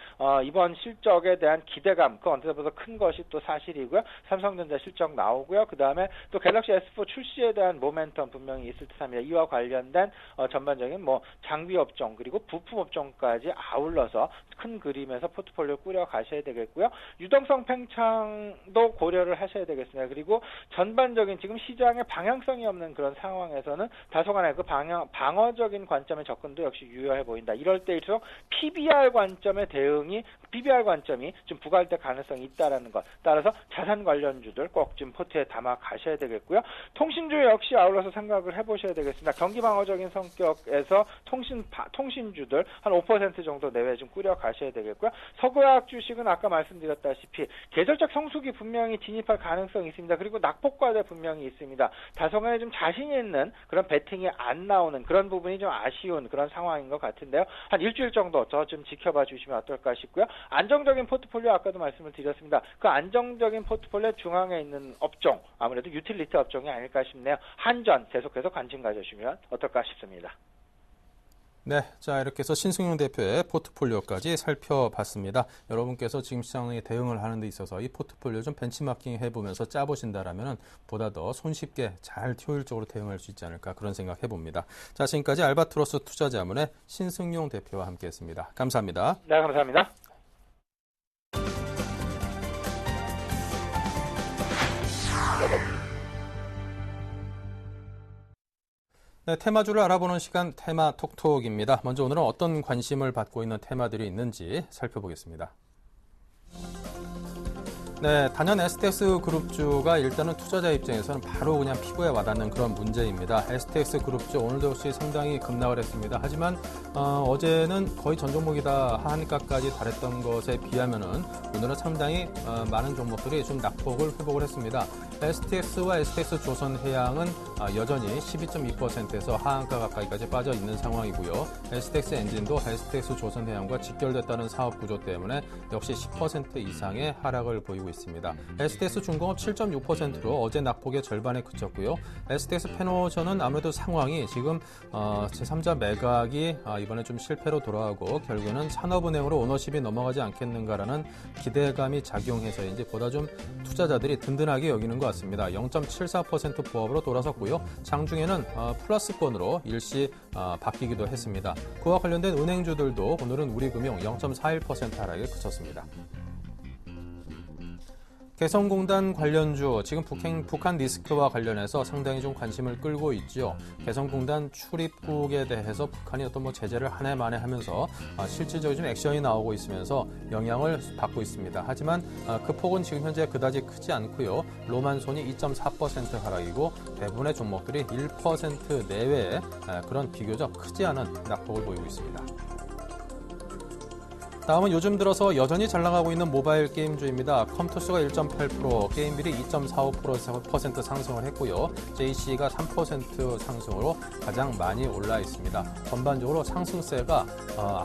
이번 실적에 대한 기대감 그 언제보다 큰 것이 또 사실이고요. 삼성전자 실적 나오고요. 그 다음에 또 갤럭시 S4 출시에 대한 모멘텀 분명히 있을 듯합니다. 이와 관련된 전반적인 뭐 장비 업종 그리고 부품 업종까지 아울러서 큰 그림에서 포트폴리오 꾸려 가셔야 되겠고요. 유동성 팽 상승창도 고려를 하셔야 되겠습니다. 그리고 전반적인 지금 시장의 방향성이 없는 그런 상황에서는 다소간의 그 방어적인 관점의 접근도 역시 유효해 보인다. 이럴 때일수록 PBR 관점이 좀 부각될 가능성이 있다라는 것. 따라서 자산 관련주들 꼭 좀 포트에 담아 가셔야 되겠고요. 통신주 역시 아울러서 생각을 해보셔야 되겠습니다. 경기 방어적인 성격에서 통신주들 한 5% 정도 내외 좀 꾸려 가셔야 되겠고요. 석유화학 주식은 아까 말씀드렸다시피 계절적 성수기 분명히 진입할 가능성이 있습니다. 그리고 낙폭과대 분명히 있습니다. 다소간에 좀 자신 있는 그런 배팅이 안 나오는 그런 부분이 좀 아쉬운 그런 상황인 것 같은데요. 한 일주일 정도 더 좀 지켜봐 주시면 어떨까 싶고요. 안정적인 포트폴리오 아까도 말씀을 드렸습니다. 그 안정적인 포트폴리오 중앙에 있는 업종, 아무래도 유틸리티 업종이 아닐까 싶네요. 한전 계속해서 관심 가져주시면 어떨까 싶습니다. 네, 자 이렇게 해서 신승용 대표의 포트폴리오까지 살펴봤습니다. 여러분께서 지금 시장에 대응을 하는 데 있어서 이 포트폴리오 좀 벤치마킹 해보면서 짜보신다라면 보다 더 손쉽게 잘 효율적으로 대응할 수 있지 않을까 그런 생각 해봅니다. 자, 지금까지 알바트로스 투자자문의 신승용 대표와 함께했습니다. 감사합니다. 네, 감사합니다. 네, 테마주를 알아보는 시간 테마 톡톡입니다. 먼저 오늘은 어떤 관심을 받고 있는 테마들이 있는지 살펴보겠습니다. 네, 단연 STX 그룹주가 일단은 투자자 입장에서는 바로 그냥 피부에 와닿는 그런 문제입니다. STX 그룹주 오늘도 역시 상당히 급락을 했습니다. 하지만 어제는 거의 전 종목이 다 하한가까지 달했던 것에 비하면은 오늘은 상당히 많은 종목들이 좀 낙폭을 회복을 했습니다. STX와 STX 조선해양은 여전히 12.2%에서 하한가 가까이까지 빠져 있는 상황이고요. STX 엔진도 STX 조선해양과 직결됐다는 사업 구조 때문에 역시 10% 이상의 하락을 보이고 있습니다. STX 중공업 7.6%로 어제 낙폭의 절반에 그쳤고요. STX 페노션은 아무래도 상황이 지금 제3자 매각이 이번에 좀 실패로 돌아가고 결국에는 산업은행으로 오너십이 넘어가지 않겠는가라는 기대감이 작용해서인지 보다 좀 투자자들이 든든하게 여기는 것 같습니다. 0.74% 부합으로 돌아섰고요. 장중에는 플러스권으로 일시 바뀌기도 했습니다. 그와 관련된 은행주들도 오늘은 우리금융 0.41% 하락에 그쳤습니다. 개성공단 관련주, 지금 북한 리스크와 관련해서 상당히 좀 관심을 끌고 있죠. 개성공단 출입국에 대해서 북한이 어떤 제재를 한 해 만에 하면서 실질적인 좀 액션이 나오고 있으면서 영향을 받고 있습니다. 하지만 그 폭은 지금 현재 그다지 크지 않고요. 로만손이 2.4% 하락이고 대부분의 종목들이 1% 내외의 그런 비교적 크지 않은 낙폭을 보이고 있습니다. 다음은 요즘 들어서 여전히 잘 나가고 있는 모바일 게임주입니다. 컴투스가 1.8%, 게임빌이 2.45% 상승을 했고요. JC가 3% 상승으로 가장 많이 올라 있습니다. 전반적으로 상승세가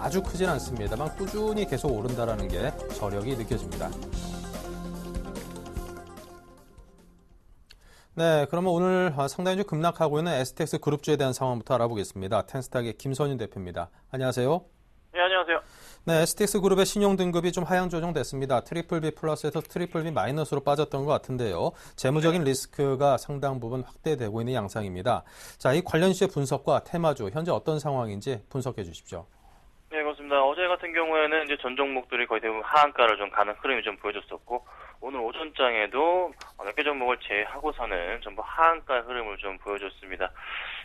아주 크진 않습니다만 꾸준히 계속 오른다는 게 저력이 느껴집니다. 네, 그러면 오늘 상당히 좀 급락하고 있는 STX 그룹주에 대한 상황부터 알아보겠습니다. 텐스탁의 김선윤 대표입니다. 안녕하세요. 네, 안녕하세요. 네, STX 그룹의 신용 등급이 좀 하향 조정됐습니다. 트리플 B 플러스에서 트리플 B 마이너스로 빠졌던 것 같은데요. 재무적인 리스크가 상당 부분 확대되고 있는 양상입니다. 자, 이 관련 시의 분석과 테마주 현재 어떤 상황인지 분석해 주십시오. 네, 그렇습니다. 어제 같은 경우에는 이제 전 종목들이 거의 대부분 하한가를 좀 가는 흐름이 좀 보여줬었고, 오늘 오전장에도 몇 개 종목을 제외하고서는 전부 하한가 흐름을 좀 보여줬습니다.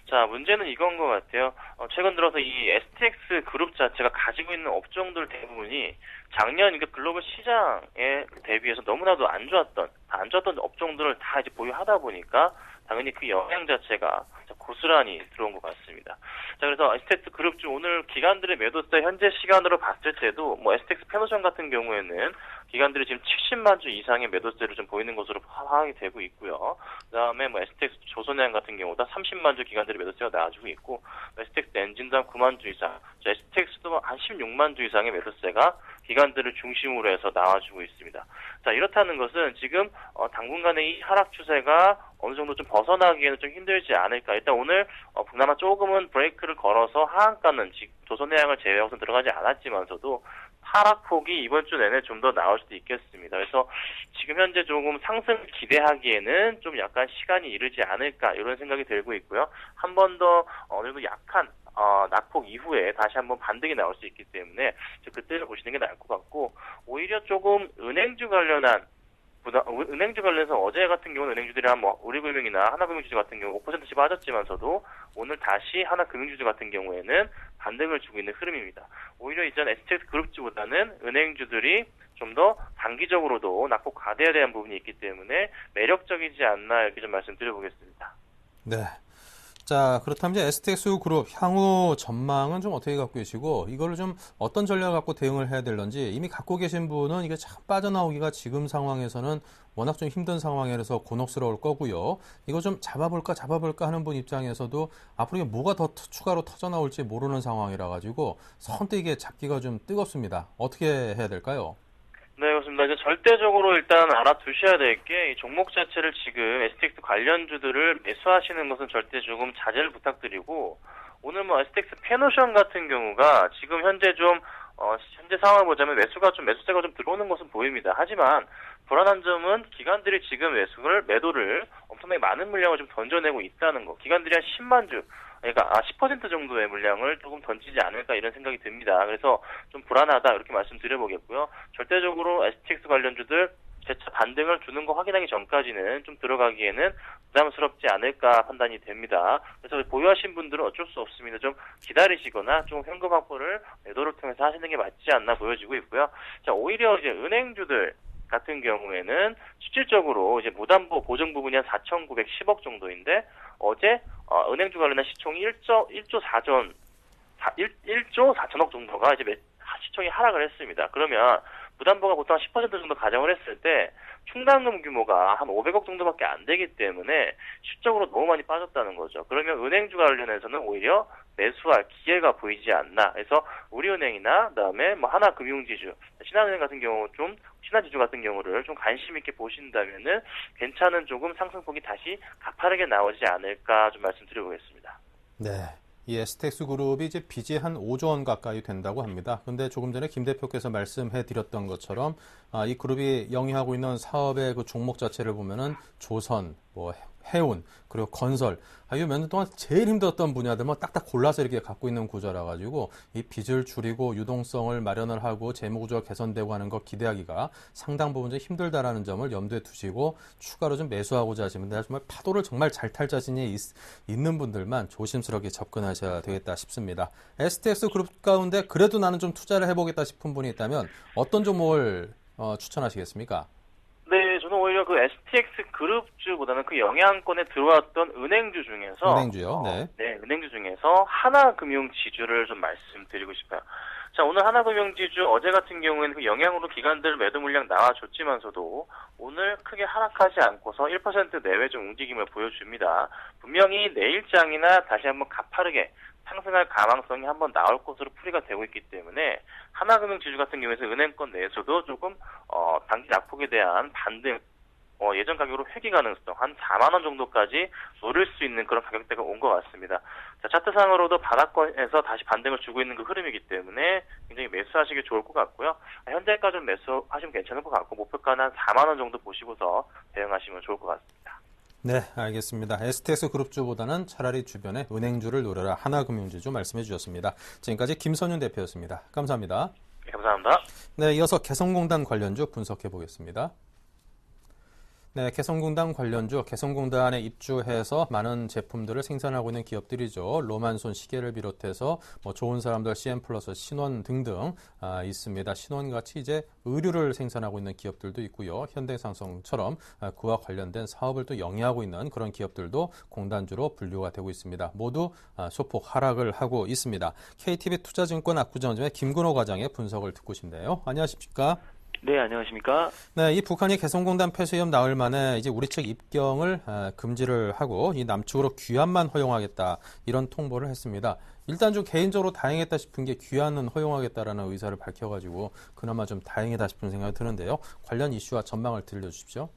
자, 문제는 이건 것 같아요. 최근 들어서 이 STX 그룹 자체가 가지고 있는 업종들 대부분이 작년 글로벌 시장에 대비해서 너무나도 안 좋았던 업종들을 다 이제 보유하다 보니까 당연히 그 영향 자체가 고스란히 들어온 것 같습니다. 자, 그래서 STX 그룹주 오늘 기관들의 매도세 현재 시간으로 봤을 때도 STX 페노션 같은 경우에는 기관들이 지금 70만 주 이상의 매도세를 좀 보이는 것으로 파악이 되고 있고요. 그다음에 STX 조선해양 같은 경우도 30만 주 기관들의 매도세가 나와주고 있고, STX 엔진도 한 9만 주 이상, STX도 한 16만 주 이상의 매도세가 기관들을 중심으로 해서 나와주고 있습니다. 자, 이렇다는 것은 지금 당분간의 이 하락 추세가 어느 정도 좀 벗어나기에는 좀 힘들지 않을까. 일단 오늘 그나마 조금은 브레이크를 걸어서 하한가는 조선해양을 제외하고는 들어가지 않았지만서도 하락폭이 이번 주 내내 좀 더 나올 수도 있겠습니다. 그래서 지금 현재 조금 상승 기대하기에는 좀 약간 시간이 이르지 않을까 이런 생각이 들고 있고요. 한 번 더 어느 정도 약한 낙폭 이후에 다시 한번 반등이 나올 수 있기 때문에 그때를 보시는 게 나을 것 같고, 오히려 조금 은행주 관련한 은행주 관련해서 어제 같은 경우는 은행주들이 우리금융이나 하나금융주주 같은 경우 5%씩 빠졌지만서도 오늘 다시 하나금융주주 같은 경우에는 반등을 주고 있는 흐름입니다. 오히려 이전 STX그룹주보다는 은행주들이 좀 더 단기적으로도 낙폭 과대에 대한 부분이 있기 때문에 매력적이지 않나 이렇게 좀 말씀드려보겠습니다. 네. 자, 그렇다면 이제 STX그룹 향후 전망은 좀 어떻게 갖고 계시고 이거를 좀 어떤 전략을 갖고 대응을 해야 될런지 이미 갖고 계신 분은 이게 참 빠져나오기가 지금 상황에서는 워낙 좀 힘든 상황이라서 곤혹스러울 거고요. 이거 좀 잡아볼까 하는 분 입장에서도 앞으로 이게 뭐가 더 추가로 터져나올지 모르는 상황이라 가지고 선뜻 이게 잡기가 좀 뜨겁습니다. 어떻게 해야 될까요? 네, 그렇습니다. 이제 절대적으로 일단 알아두셔야 될 게 이 종목 자체를 지금 STX 관련주들을 매수하시는 것은 절대 조금 자제를 부탁드리고 오늘 STX 페노션 같은 경우가 지금 현재 현재 상황을 보자면 매수세가 좀 들어오는 것은 보입니다. 하지만 불안한 점은 기관들이 지금 매도를 엄청나게 많은 물량을 좀 던져내고 있다는 거. 기관들이 한 10만 주, 그러니까 10% 정도의 물량을 조금 던지지 않을까 이런 생각이 듭니다. 그래서 좀 불안하다 이렇게 말씀드려보겠고요. 절대적으로 STX 관련주들 재차 반등을 주는 거 확인하기 전까지는 좀 들어가기에는 부담스럽지 않을까 판단이 됩니다. 그래서 보유하신 분들은 어쩔 수 없습니다. 좀 기다리시거나 좀 현금 확보를 매도를 통해서 하시는 게 맞지 않나 보여지고 있고요. 자, 오히려 이제 은행주들 같은 경우에는 실질적으로 이제 무담보 보증 부분이 한 4,910억 정도인데 어제 은행주 관련한 시총이 1조 4천억 정도가 이제 시총이 하락을 했습니다. 그러면 부담보가 보통 한 10% 정도 가정을 했을 때 충당금 규모가 한 500억 정도밖에 안 되기 때문에 실적으로 너무 많이 빠졌다는 거죠. 그러면 은행주 관련해서는 오히려 매수할 기회가 보이지 않나. 그래서 우리은행이나 그다음에 하나금융지주, 신한은행 같은 경우 신한지주 같은 경우를 좀 관심 있게 보신다면은 괜찮은 조금 상승폭이 다시 가파르게 나오지 않을까 좀 말씀드려보겠습니다. 네. 이 STX그룹이 이제 빚이 한 5조 원 가까이 된다고 합니다. 그런데 조금 전에 김 대표께서 말씀해 드렸던 것처럼 이 그룹이 영위하고 있는 사업의 그 종목 자체를 보면은 조선, 해운, 그리고 건설, 이 몇 년 동안 제일 힘들었던 분야들만 딱딱 골라서 이렇게 갖고 있는 구조라 가지고 이 빚을 줄이고 유동성을 마련을 하고 재무구조가 개선되고 하는 거 기대하기가 상당 부분 좀 힘들다라는 점을 염두에 두시고 추가로 좀 매수하고자 하시면 정말 파도를 정말 잘 탈 자신이 있는 분들만 조심스럽게 접근하셔야 되겠다 싶습니다. STX 그룹 가운데 그래도 나는 좀 투자를 해보겠다 싶은 분이 있다면 어떤 종목을 추천하시겠습니까? 네, 저는 오히려 그 STX 그룹주보다는 그 영향권에 들어왔던 은행주 중에서 은행주요. 네. 은행주 중에서 하나금융지주를 좀 말씀드리고 싶어요. 자, 오늘 하나금융지주 어제 같은 경우에는 그 영향으로 기관들 매도 물량 나와줬지만서도 오늘 크게 하락하지 않고서 1% 내외 좀 움직임을 보여줍니다. 분명히 내일장이나 다시 한번 가파르게 상승할 가망성이 한번 나올 것으로 풀이가 되고 있기 때문에 하나금융지주 같은 경우에서 은행권 내에서도 조금 단기 낙폭에 대한 반등, 예전 가격으로 회귀 가능성 한 4만 원 정도까지 노릴 수 있는 그런 가격대가 온 것 같습니다. 자, 차트상으로도 바닥권에서 다시 반등을 주고 있는 그 흐름이기 때문에 굉장히 매수하시기 좋을 것 같고요. 현재까지는 매수하시면 괜찮을 것 같고 목표가는 한 4만 원 정도 보시고서 대응하시면 좋을 것 같습니다. 네, 알겠습니다. STX 그룹주보다는 차라리 주변에 은행주를 노려라 하나금융지주 말씀해 주셨습니다. 지금까지 김선윤 대표였습니다. 감사합니다. 네, 감사합니다. 네, 이어서 개성공단 관련주 분석해 보겠습니다. 네, 개성공단 관련주, 개성공단에 입주해서 많은 제품들을 생산하고 있는 기업들이죠. 로만손 시계를 비롯해서 좋은 사람들, CM+, 신원 등등 있습니다. 신원같이 이제 의류를 생산하고 있는 기업들도 있고요. 현대상성처럼 그와 관련된 사업을 또 영위하고 있는 그런 기업들도 공단주로 분류가 되고 있습니다. 모두 소폭 하락을 하고 있습니다. KTB 투자증권 압구정점의 김근호 과장의 분석을 듣고 싶네요. 안녕하십니까? 네, 안녕하십니까? 네, 이 북한이 개성공단 폐쇄협 나흘 만에 이제 우리 측 입경을 금지를 하고 이 남측으로 귀환만 허용하겠다 이런 통보를 했습니다. 일단 좀 개인적으로 다행했다 싶은 게 귀환은 허용하겠다라는 의사를 밝혀가지고 그나마 좀 다행이다 싶은 생각이 드는데요. 관련 이슈와 전망을 들려주십시오.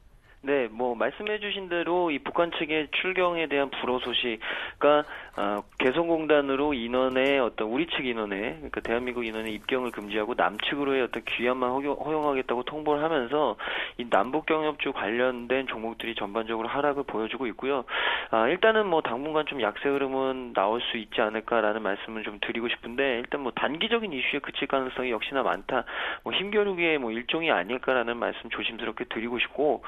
네, 뭐 말씀해주신 대로 이 북한 측의 출경에 대한 불호 소식, 그러니까 개성공단으로 인원의 어떤 우리 측 인원의, 그러니까 대한민국 인원의 입경을 금지하고 남측으로의 어떤 귀환만 허용하겠다고 통보를 하면서 이 남북 경협주 관련된 종목들이 전반적으로 하락을 보여주고 있고요. 일단은 뭐 당분간 좀 약세 흐름은 나올 수 있지 않을까라는 말씀을 좀 드리고 싶은데, 일단 뭐 단기적인 이슈에 그칠 가능성이 역시나 많다. 뭐 힘겨루기의 뭐 일종이 아닐까라는 말씀 조심스럽게 드리고 싶고,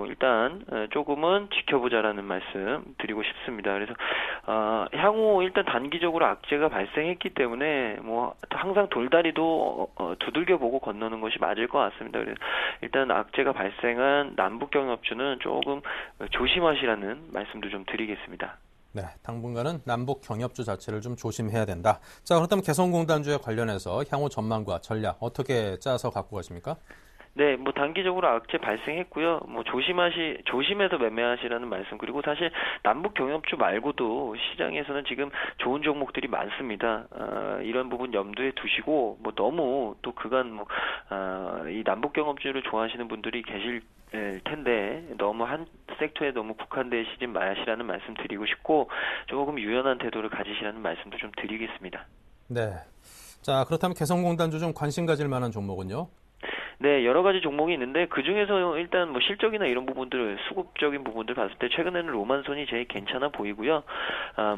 일단 조금은 지켜보자라는 말씀 드리고 싶습니다. 그래서 향후 일단 단기적으로 악재가 발생했기 때문에 뭐 항상 돌다리도 두들겨 보고 건너는 것이 맞을 것 같습니다. 그래서 일단 악재가 발생한 남북 경협주는 조금 조심하시라는 말씀도 좀 드리겠습니다. 네, 당분간은 남북 경협주 자체를 좀 조심해야 된다. 자, 그렇다면 개성공단주에 관련해서 향후 전망과 전략 어떻게 짜서 갖고 가십니까? 네, 뭐 단기적으로 악재 발생했고요. 뭐 조심해서 매매하시라는 말씀. 그리고 사실 남북 경협주 말고도 시장에서는 지금 좋은 종목들이 많습니다. 이런 부분 염두에 두시고, 뭐 너무 또 그간 이 남북 경협주를 좋아하시는 분들이 계실 텐데 너무 한 섹터에 너무 국한되시지 마시라는 말씀 드리고 싶고, 조금 유연한 태도를 가지시라는 말씀도 좀 드리겠습니다. 네. 자, 그렇다면 개성공단주 좀 관심 가질 만한 종목은요? 네, 여러 가지 종목이 있는데 그중에서 일단 뭐 실적이나 이런 부분들, 수급적인 부분들 봤을 때 최근에는 로만손이 제일 괜찮아 보이고요.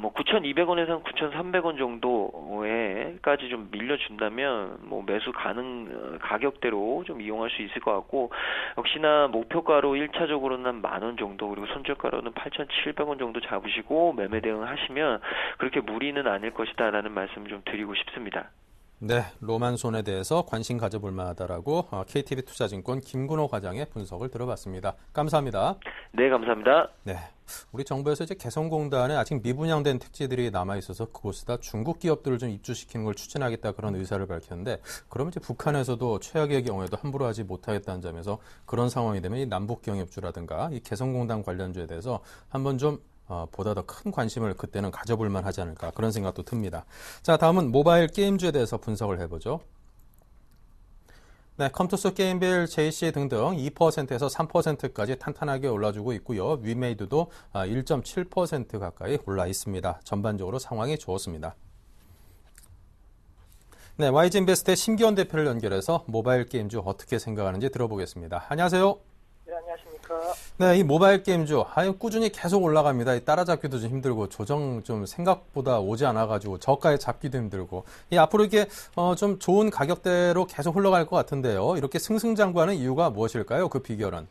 뭐 9,200원에서 9,300원 정도에까지 좀 밀려준다면 뭐 매수 가능 가격대로 좀 이용할 수 있을 것 같고, 역시나 목표가로 1차적으로는 한 10,000원 정도, 그리고 손절가로는 8,700원 정도 잡으시고 매매 대응하시면 그렇게 무리는 아닐 것이다라는 말씀 좀 드리고 싶습니다. 네, 로만손에 대해서 관심 가져볼 만하다라고 KTB투자증권 김근호 과장의 분석을 들어봤습니다. 감사합니다. 네, 감사합니다. 네, 우리 정부에서 이제 개성공단에 아직 미분양된 택지들이 남아 있어서 그곳에다 중국 기업들을 좀 입주시키는 걸 추진하겠다, 그런 의사를 밝혔는데, 그러면 이제 북한에서도 최악의 경우에도 함부로 하지 못하겠다는 점에서 그런 상황이 되면 이 남북 경협주라든가 이 개성공단 관련주에 대해서 한번 좀 보다 더 큰 관심을 그때는 가져볼 만하지 않을까, 그런 생각도 듭니다. 자, 다음은 모바일 게임주에 대해서 분석을 해보죠. 네, 컴투스 게임빌, JC 등등 2%에서 3%까지 탄탄하게 올라주고 있고요. 위메이드도 1.7% 가까이 올라 있습니다. 전반적으로 상황이 좋습니다. 네, YG인베스트의 심기원 대표를 연결해서 모바일 게임주 어떻게 생각하는지 들어보겠습니다. 안녕하세요. 네, 안녕하십니까. 네, 이 모바일 게임주 꾸준히 계속 올라갑니다. 따라잡기도 좀 힘들고 조정 좀 생각보다 오지 않아가지고 저가에 잡기도 힘들고, 앞으로 이게 좀 좋은 가격대로 계속 흘러갈 것 같은데요. 이렇게 승승장구하는 이유가 무엇일까요? 그 비결은?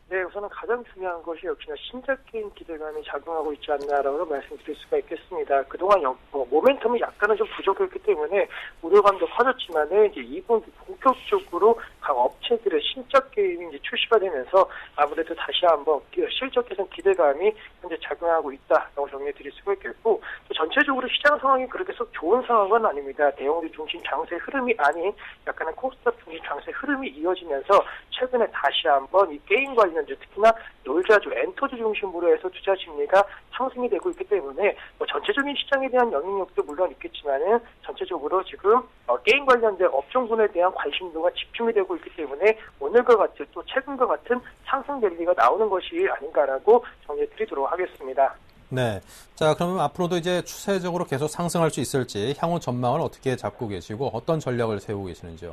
네, 우선은 가장 중요한 것이 역시나 신작 게임 기대감이 작용하고 있지 않나라고 말씀드릴 수가 있겠습니다. 그동안 모멘텀이 약간은 좀 부족했기 때문에 우려감도 커졌지만은 이제 이번 본격적으로 각 업체들의 신작 게임이 이제 출시가 되면서 아무래도 다시 한번 실적 개선 기대감이 현재 작용하고 있다라고 정리해드릴 수가 있겠고, 또 전체적으로 시장 상황이 그렇게 썩 좋은 상황은 아닙니다. 대형주 중심 장세 흐름이 아닌 약간은 코스닥 중심 장세 흐름이 이어지면서 최근에 다시 한번 이 게임 관련, 특히나 놀자주, 엔터주 중심으로 해서 투자 심리가 상승이 되고 있기 때문에 전체적인 시장에 대한 영향력도 물론 있겠지만은 전체적으로 지금 게임 관련된 업종군에 대한 관심도가 집중이 되고 있기 때문에 오늘과 같은, 또 최근과 같은 상승 랠리가 나오는 것이 아닌가라고 정리해드리도록 하겠습니다. 네. 자, 그러면 앞으로도 이제 추세적으로 계속 상승할 수 있을지 향후 전망을 어떻게 잡고 계시고 어떤 전략을 세우고 계시는지요?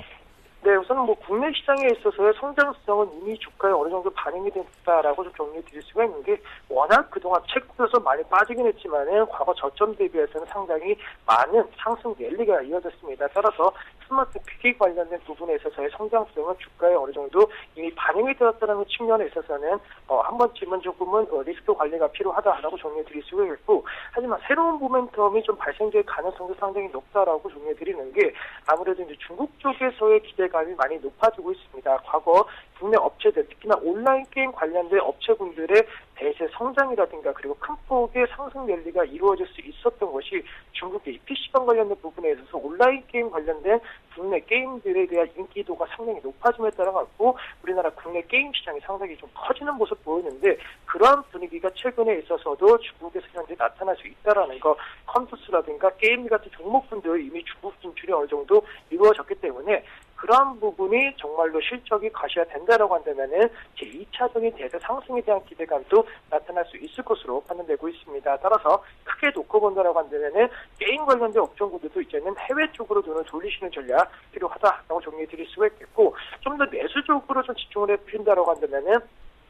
네, 우선은 국내 시장에 있어서의 성장성은 이미 주가에 어느 정도 반영이 됐다라고 좀 정리해 드릴 수가 있는 게, 워낙 그동안 채권에서 많이 빠지긴 했지만은 과거 저점 대비해서는 상당히 많은 상승 랠리가 이어졌습니다. 따라서 스마트 기기 관련된 부분에 있어서의 성장성은 주가에 어느 정도 이미 반영이 되었다는 측면에 있어서는 한 번쯤은 조금은 리스크 관리가 필요하다라고 정리해 드릴 수가 있고, 하지만 새로운 모멘텀이 좀 발생될 가능성도 상당히 높다라고 정리해 드리는 게, 아무래도 이제 중국 쪽에서의 기대감이 많이 높아지고 있습니다. 과거 국내 업체들, 특히나 온라인 게임 관련된 업체분들의 대세 성장이라든가 그리고 큰 폭의 상승 랠리가 이루어질 수 있었던 것이 중국의 PC방 관련된 부분에 있어서 온라인 게임 관련된 국내 게임들에 대한 인기도가 상당히 높아짐에 따라 갖고 우리나라 국내 게임 시장이 상당히 좀 커지는 모습 보이는데, 그러한 분위기가 최근에 있어서도 중국에서 현재 나타날 수 있다라는 거, 컴투스라든가 게임 같은 종목분들 이미 중국 진출이 어느 정도 이루어졌기 때문에 그러한 부분이 정말로 실적이 가셔야된다라고 한다면은 제2차적인 대세 상승에 대한 기대감도 나타날 수 있을 것으로 판단되고 있습니다. 따라서 크게 놓고 본다라고 한다면은 게임 관련된 업종구들도 이제는 해외 쪽으로 눈을 돌리시는 전략 필요하다라고 정리해드릴 수가 있겠고, 좀 더 내수적으로 좀 집중을 해주신다라고 한다면은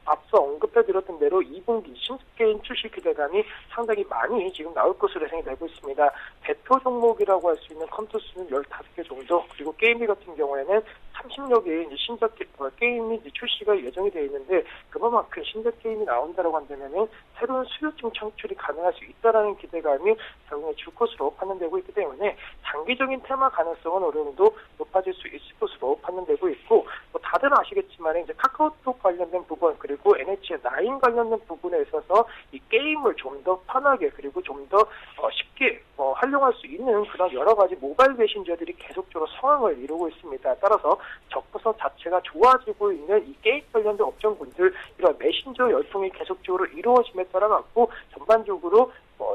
앞서 언급해드렸던 대로 2분기 신게임 출시 기대감이 상당히 많이 지금 나올 것으로 예상이 되고 있습니다. 대표 종목이라고 할 수 있는 컴퓨터수는 15개 정도, 그리고 게임기 같은 경우에는 30여 개의 신작 게임이 출시가 예정이 되어 있는데, 그만큼 신작 게임이 나온다라고 한다면은 새로운 수요층 창출이 가능할 수 있다라는 기대감이 결국에 줄 것으로 판단되고 있기 때문에 장기적인 테마 가능성은 어느 정도 높아질 수 있을 것으로 판단되고 있고, 뭐 다들 아시겠지만 이제 카카오톡 관련된 부분, 그리고 NH9 관련된 부분에 있어서 이 게임을 좀 더 편하게, 그리고 좀 더 쉽게 활용할 수 있는 그런 여러 가지 모바일 메신저들이 계속적으로 성황을 이루고 있습니다. 따라서 접근성 자체가 좋아지고 있는 이 게임 관련된 업종군들, 이런 메신저 열풍이 계속적으로 이루어짐에 따라 갖고 전반적으로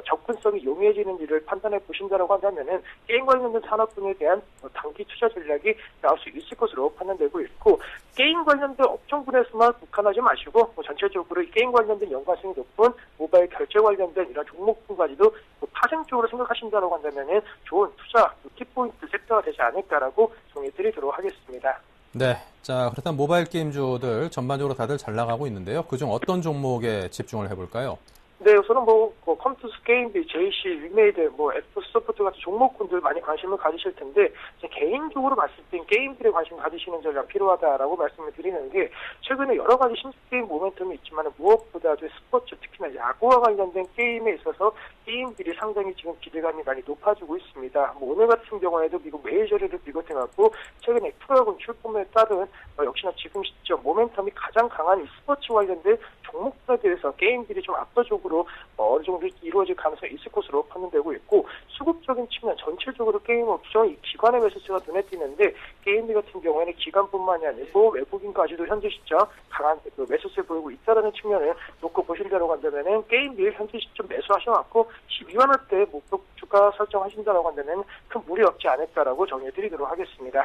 접근성이 용이해지는 일을 판단해 보신다라고 한다면은 게임 관련된 산업군에 대한 단기 투자 전략이 나올 수 있을 것으로 판단되고 있고, 게임 관련된 업종군에서만 국한하지 마시고 전체적으로 이 게임 관련된 연관성이 높은 모바일 결제 관련된 이런 종목군까지도 파생적으로 생각하신다라고 한다면은 좋은 투자 키포인트 섹터가 되지 않을까라고 정리드리도록 하겠습니다. 네, 자 그렇다면 모바일 게임주들 전반적으로 다들 잘 나가고 있는데요. 그중 어떤 종목에 집중을 해볼까요? 네, 우선은 컴퓨터 게임비, JC, 위메이드, F소프트 같은 종목군들 많이 관심을 가지실 텐데, 개인적으로 봤을 땐 게임들에 관심 가지시는 전략 필요하다라고 말씀을 드리는 게, 최근에 여러 가지 신작 게임 모멘텀이 있지만 무엇보다도 스포츠, 특히나 야구와 관련된 게임에 있어서 게임들이 상당히 지금 기대감이 많이 높아지고 있습니다. 오늘 같은 경우에도 미국 메이저리그를 비롯해갖고 최근에 프로야구 출범에 따른 역시나 지금 시점 모멘텀이 가장 강한 이 스포츠 관련된 종목들에 대해서 게임들이 좀 압도적으로 어느 정도 이루어질 가능성이 있을 것으로 판단되고 있고, 수급적인 측면 전체적으로 게임 업종 이 기관의 매수세가 눈에 띄는데, 게임들 같은 경우에는 기관뿐만이 아니고 외국인까지도 현재 시점 강한 매수세 보이고 있다는 측면을 놓고 보신다고 한다면은 게임들 현재 시점 매수하셔갖고 12만 원대 목표 주가 설정하신다고 한다면 큰 무리 없지 않을까라고 정리해드리도록 하겠습니다.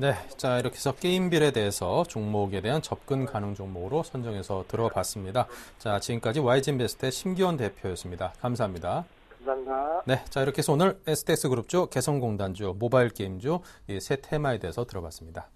네, 자 이렇게 해서 게임빌에 대해서 종목에 대한 접근 가능 종목으로 선정해서 들어봤습니다. 자 지금까지 YG인베스트의 심기원 대표였습니다. 감사합니다. 감사합니다. 네, 자 이렇게 해서 오늘 STS그룹주, 개성공단주, 모바일 게임주 이 세 테마에 대해서 들어봤습니다.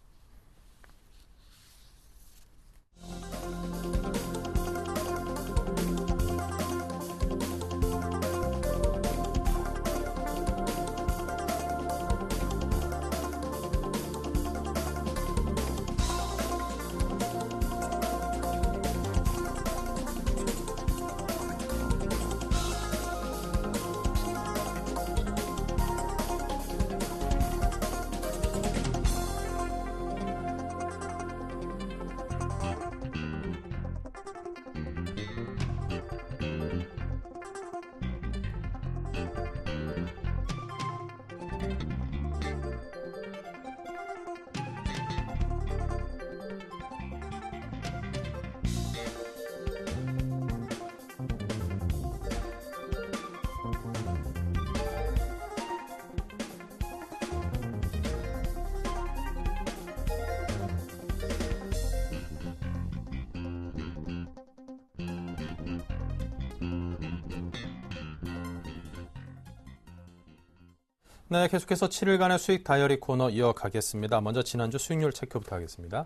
네, 계속해서 7일간의 수익 다이어리 코너 이어가겠습니다. 먼저 지난주 수익률 체크부터 하겠습니다.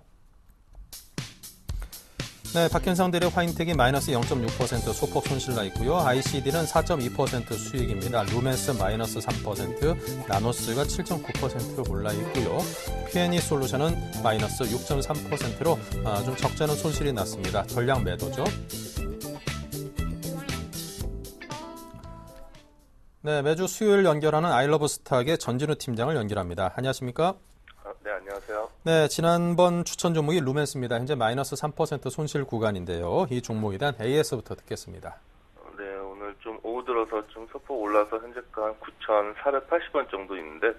네, 박현상 대리 화인텍이 마이너스 0.6% 소폭 손실 나 있고요. ICD는 4.2% 수익입니다. 루멘스 마이너스 3%, 나노스가 7.9%로 올라 있고요. P&E 솔루션은 마이너스 6.3%로 좀 적잖은 손실이 났습니다. 전량 매도죠. 네, 매주 수요일 연결하는 아이러브 스탁의 전진우 팀장을 연결합니다. 안녕하십니까? 네, 안녕하세요. 네, 지난번 추천 종목이 루멘스입니다. 현재 마이너스 3% 손실 구간인데요. 이 종목에 대한 AS부터 듣겠습니다. 네, 오늘 좀 오후 들어서 좀 소폭 올라서 현재가 한 9,480원 정도 있는데,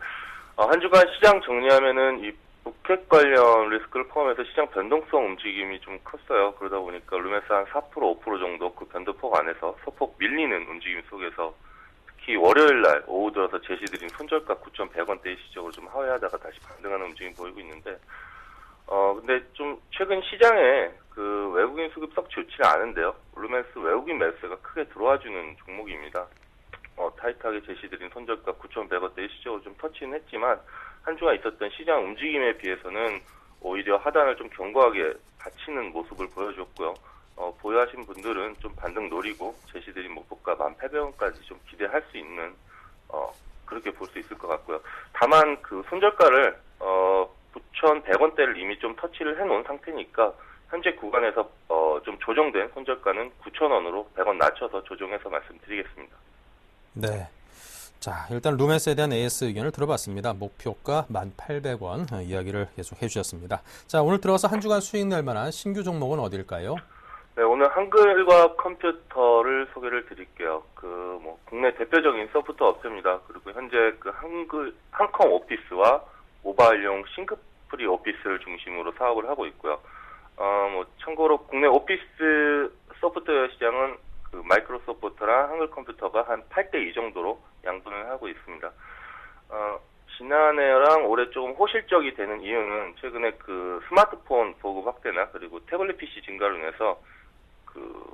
한 주간 시장 정리하면은 이 북핵 관련 리스크를 포함해서 시장 변동성 움직임이 좀 컸어요. 그러다 보니까 루멘스 한 4%, 5% 정도 그 변동폭 안에서 소폭 밀리는 움직임 속에서 특히 월요일 날 오후 들어서 제시드린 손절가 9,100원대 일시적으로 좀 하회하다가 다시 반등하는 움직임이 보이고 있는데, 근데 좀 최근 시장에 그 외국인 수급 썩 좋지 않은데요. 루멘스 외국인 매수세가 크게 들어와주는 종목입니다. 타이트하게 제시드린 손절가 9,100원대 일시적으로 좀 터치는 했지만 한 주간 있었던 시장 움직임에 비해서는 오히려 하단을 좀 견고하게 받치는 모습을 보여줬고요. 보유하신 분들은 좀 반등 노리고 제시드린 목표가 1,800원까지 좀 기대할 수 있는 그렇게 볼 수 있을 것 같고요. 다만 그 손절가를 9,100원대를 이미 좀 터치를 해놓은 상태니까 현재 구간에서 좀 조정된 손절가는 9,000원으로 100원 낮춰서 조정해서 말씀드리겠습니다. 네. 자, 일단 루멘스에 대한 AS 의견을 들어봤습니다. 목표가 1,800원 이야기를 계속 해주셨습니다. 자, 오늘 들어서 한 주간 수익 낼 만한 신규 종목은 어딜까요? 네, 오늘 한글과 컴퓨터를 소개를 드릴게요. 국내 대표적인 소프트 업체입니다. 그리고 현재 그 한컴 오피스와 모바일용 싱크프리 오피스를 중심으로 사업을 하고 있고요. 참고로 국내 오피스 소프트웨어 시장은 그 마이크로소프트랑 한글 컴퓨터가 한 8대2 정도로 양분을 하고 있습니다. 지난해랑 올해 조금 호실적이 되는 이유는 최근에 그 스마트폰 보급 확대나 그리고 태블릿 PC 증가로 인해서 그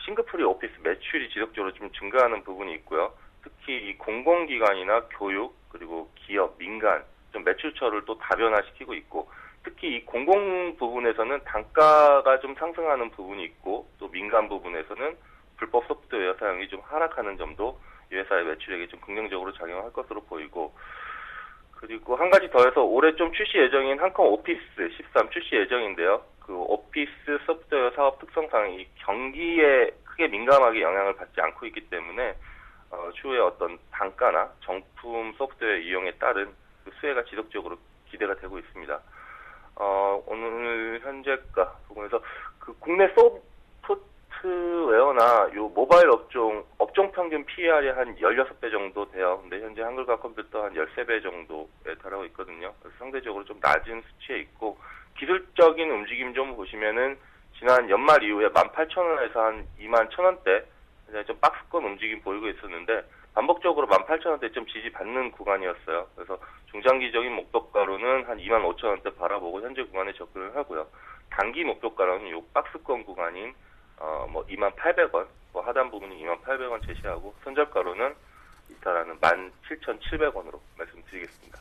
싱크프리 오피스 매출이 지속적으로 좀 증가하는 부분이 있고요. 특히 이 공공기관이나 교육 그리고 기업, 민간 좀 매출처를 또 다변화시키고 있고, 특히 이 공공 부분에서는 단가가 좀 상승하는 부분이 있고, 또 민간 부분에서는 불법 소프트웨어 사용이 좀 하락하는 점도 이 회사의 매출액에 좀 긍정적으로 작용할 것으로 보이고, 그리고 한 가지 더해서 올해 좀 출시 예정인 한컴 오피스 13 출시 예정인데요. 그 오피스 소프트웨어 사업 특성상 이 경기에 크게 민감하게 영향을 받지 않고 있기 때문에 추후에 어떤 단가나 정품 소프트웨어 이용에 따른 그 수혜가 지속적으로 기대가 되고 있습니다. 오늘 현재가 부분에서 그 국내 소프트웨어나 요 모바일 업종 평균 PER이 한 16배 정도 돼요. 근데 현재 한글과 컴퓨터 한 13배 정도에 달하고 있거든요. 그래서 상대적으로 좀 낮은 수치에 있고, 기술적인 움직임 좀 보시면은 지난 연말 이후에 18,000원에서 한 21,000원대 좀 박스권 움직임 보이고 있었는데, 반복적으로 18,000원대 좀 지지받는 구간이었어요. 그래서 중장기적인 목표가로는 한 25,000원대 바라보고 현재 구간에 접근을 하고요. 단기 목표가로는 요 박스권 구간인 28,000원, 하단 부분이 28,000원 제시하고, 손절가로는 이탈하는 17,700원으로 말씀드리겠습니다.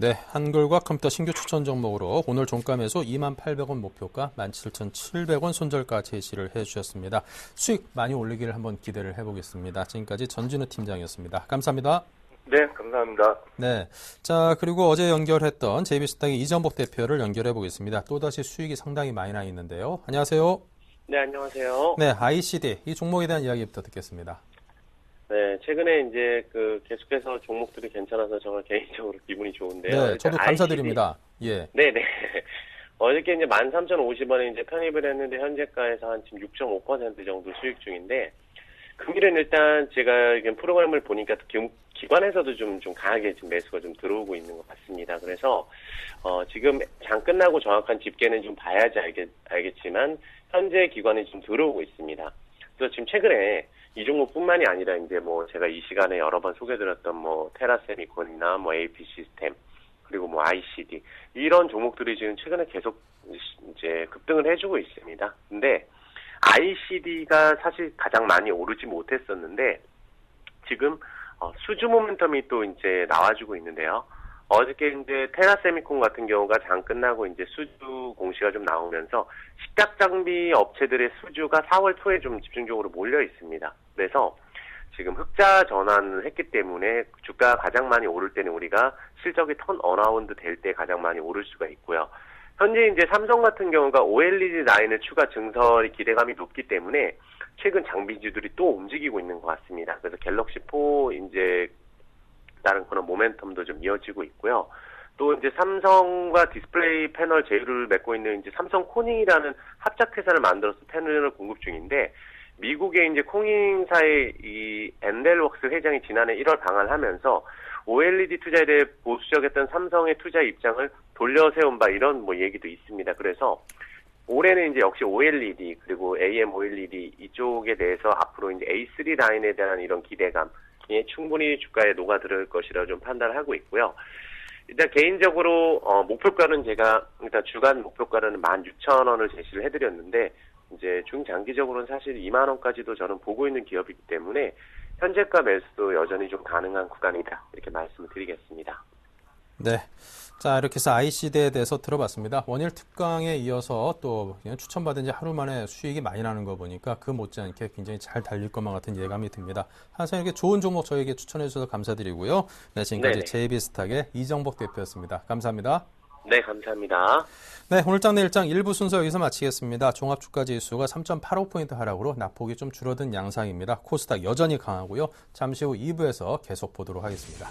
네, 한글과 컴퓨터 신규 추천 종목으로 오늘 종가 매수 28,000원 목표가 17,700원 손절가 제시를 해주셨습니다. 수익 많이 올리기를 한번 기대를 해보겠습니다. 지금까지 전진우 팀장이었습니다. 감사합니다. 네, 감사합니다. 네, 자, 그리고 어제 연결했던 JB식당의 이전복 대표를 연결해 보겠습니다. 또다시 수익이 상당히 많이 나 있는데요. 안녕하세요. 네, 안녕하세요. 네, ICD 이 종목에 대한 이야기부터 듣겠습니다. 네, 최근에 이제 계속해서 종목들이 괜찮아서 정말 개인적으로 기분이 좋은데요. 네, 저도 감사드립니다. 예. 네네. 어저께 이제 13,050원에 이제 편입을 했는데 현재가에서 한 지금 6.5% 정도 수익 중인데, 금일은 일단 제가 이게 프로그램을 보니까 기관에서도 좀 강하게 지금 매수가 좀 들어오고 있는 것 같습니다. 그래서 지금 장 끝나고 정확한 집계는 좀 봐야지 알겠지만 현재 기관이 좀 들어오고 있습니다. 그래서 지금 최근에 이 종목뿐만이 아니라 이제 제가 이 시간에 여러 번 소개드렸던 테라세미콘이나 AP 시스템 그리고 ICD 이런 종목들이 지금 최근에 계속 이제 급등을 해주고 있습니다. 근데 ICD가 사실 가장 많이 오르지 못했었는데 지금 수주 모멘텀이 또 이제 나와주고 있는데요. 어저께 이제 테라세미콘 같은 경우가 장 끝나고 이제 수주 공시가 좀 나오면서 식각 장비 업체들의 수주가 4월 초에 좀 집중적으로 몰려 있습니다. 그래서 지금 흑자 전환을 했기 때문에 주가가 가장 많이 오를 때는 우리가 실적이 턴 어라운드 될 때 가장 많이 오를 수가 있고요. 현재 이제 삼성 같은 경우가 OLED 라인을 추가 증설이 기대감이 높기 때문에 최근 장비주들이 또 움직이고 있는 것 같습니다. 그래서 갤럭시 4 이제 다른 그런 모멘텀도 좀 이어지고 있고요. 또 이제 삼성과 디스플레이 패널 제휴를 맺고 있는 이제 삼성 코닝이라는 합작 회사를 만들어서 패널을 공급 중인데, 미국의 이제 코닝사의 이 엔델웍스 회장이 지난해 1월 방한을 하면서 OLED 투자에 대해 보수적이었던 삼성의 투자 입장을 돌려세운 바 이런 얘기도 있습니다. 그래서 올해는 이제 역시 OLED 그리고 AM OLED 이쪽에 대해서 앞으로 이제 A3 라인에 대한 이런 기대감, 충분히 주가에 녹아들 것이라 좀 판단을 하고 있고요. 일단 개인적으로 목표가는 제가 일단 주간 목표가는 16,000원을 제시를 해드렸는데 이제 중장기적으로는 사실 2만 원까지도 저는 보고 있는 기업이기 때문에 현재가 매수도 여전히 좀 가능한 구간이다 이렇게 말씀을 드리겠습니다. 네. 자, 이렇게 해서 IC대에 대해서 들어봤습니다. 원일 특강에 이어서 또 추천받은 지 하루 만에 수익이 많이 나는 거 보니까 그 못지않게 굉장히 잘 달릴 것만 같은 예감이 듭니다. 항상 이렇게 좋은 종목 저에게 추천해 주셔서 감사드리고요. 네, 지금까지 JB스탁의 이정복 대표였습니다. 감사합니다. 네, 감사합니다. 네, 오늘 장 내일 장 1부 순서 여기서 마치겠습니다. 종합주가지수가 3.85포인트 하락으로 낙폭이 좀 줄어든 양상입니다. 코스닥 여전히 강하고요. 잠시 후 2부에서 계속 보도록 하겠습니다.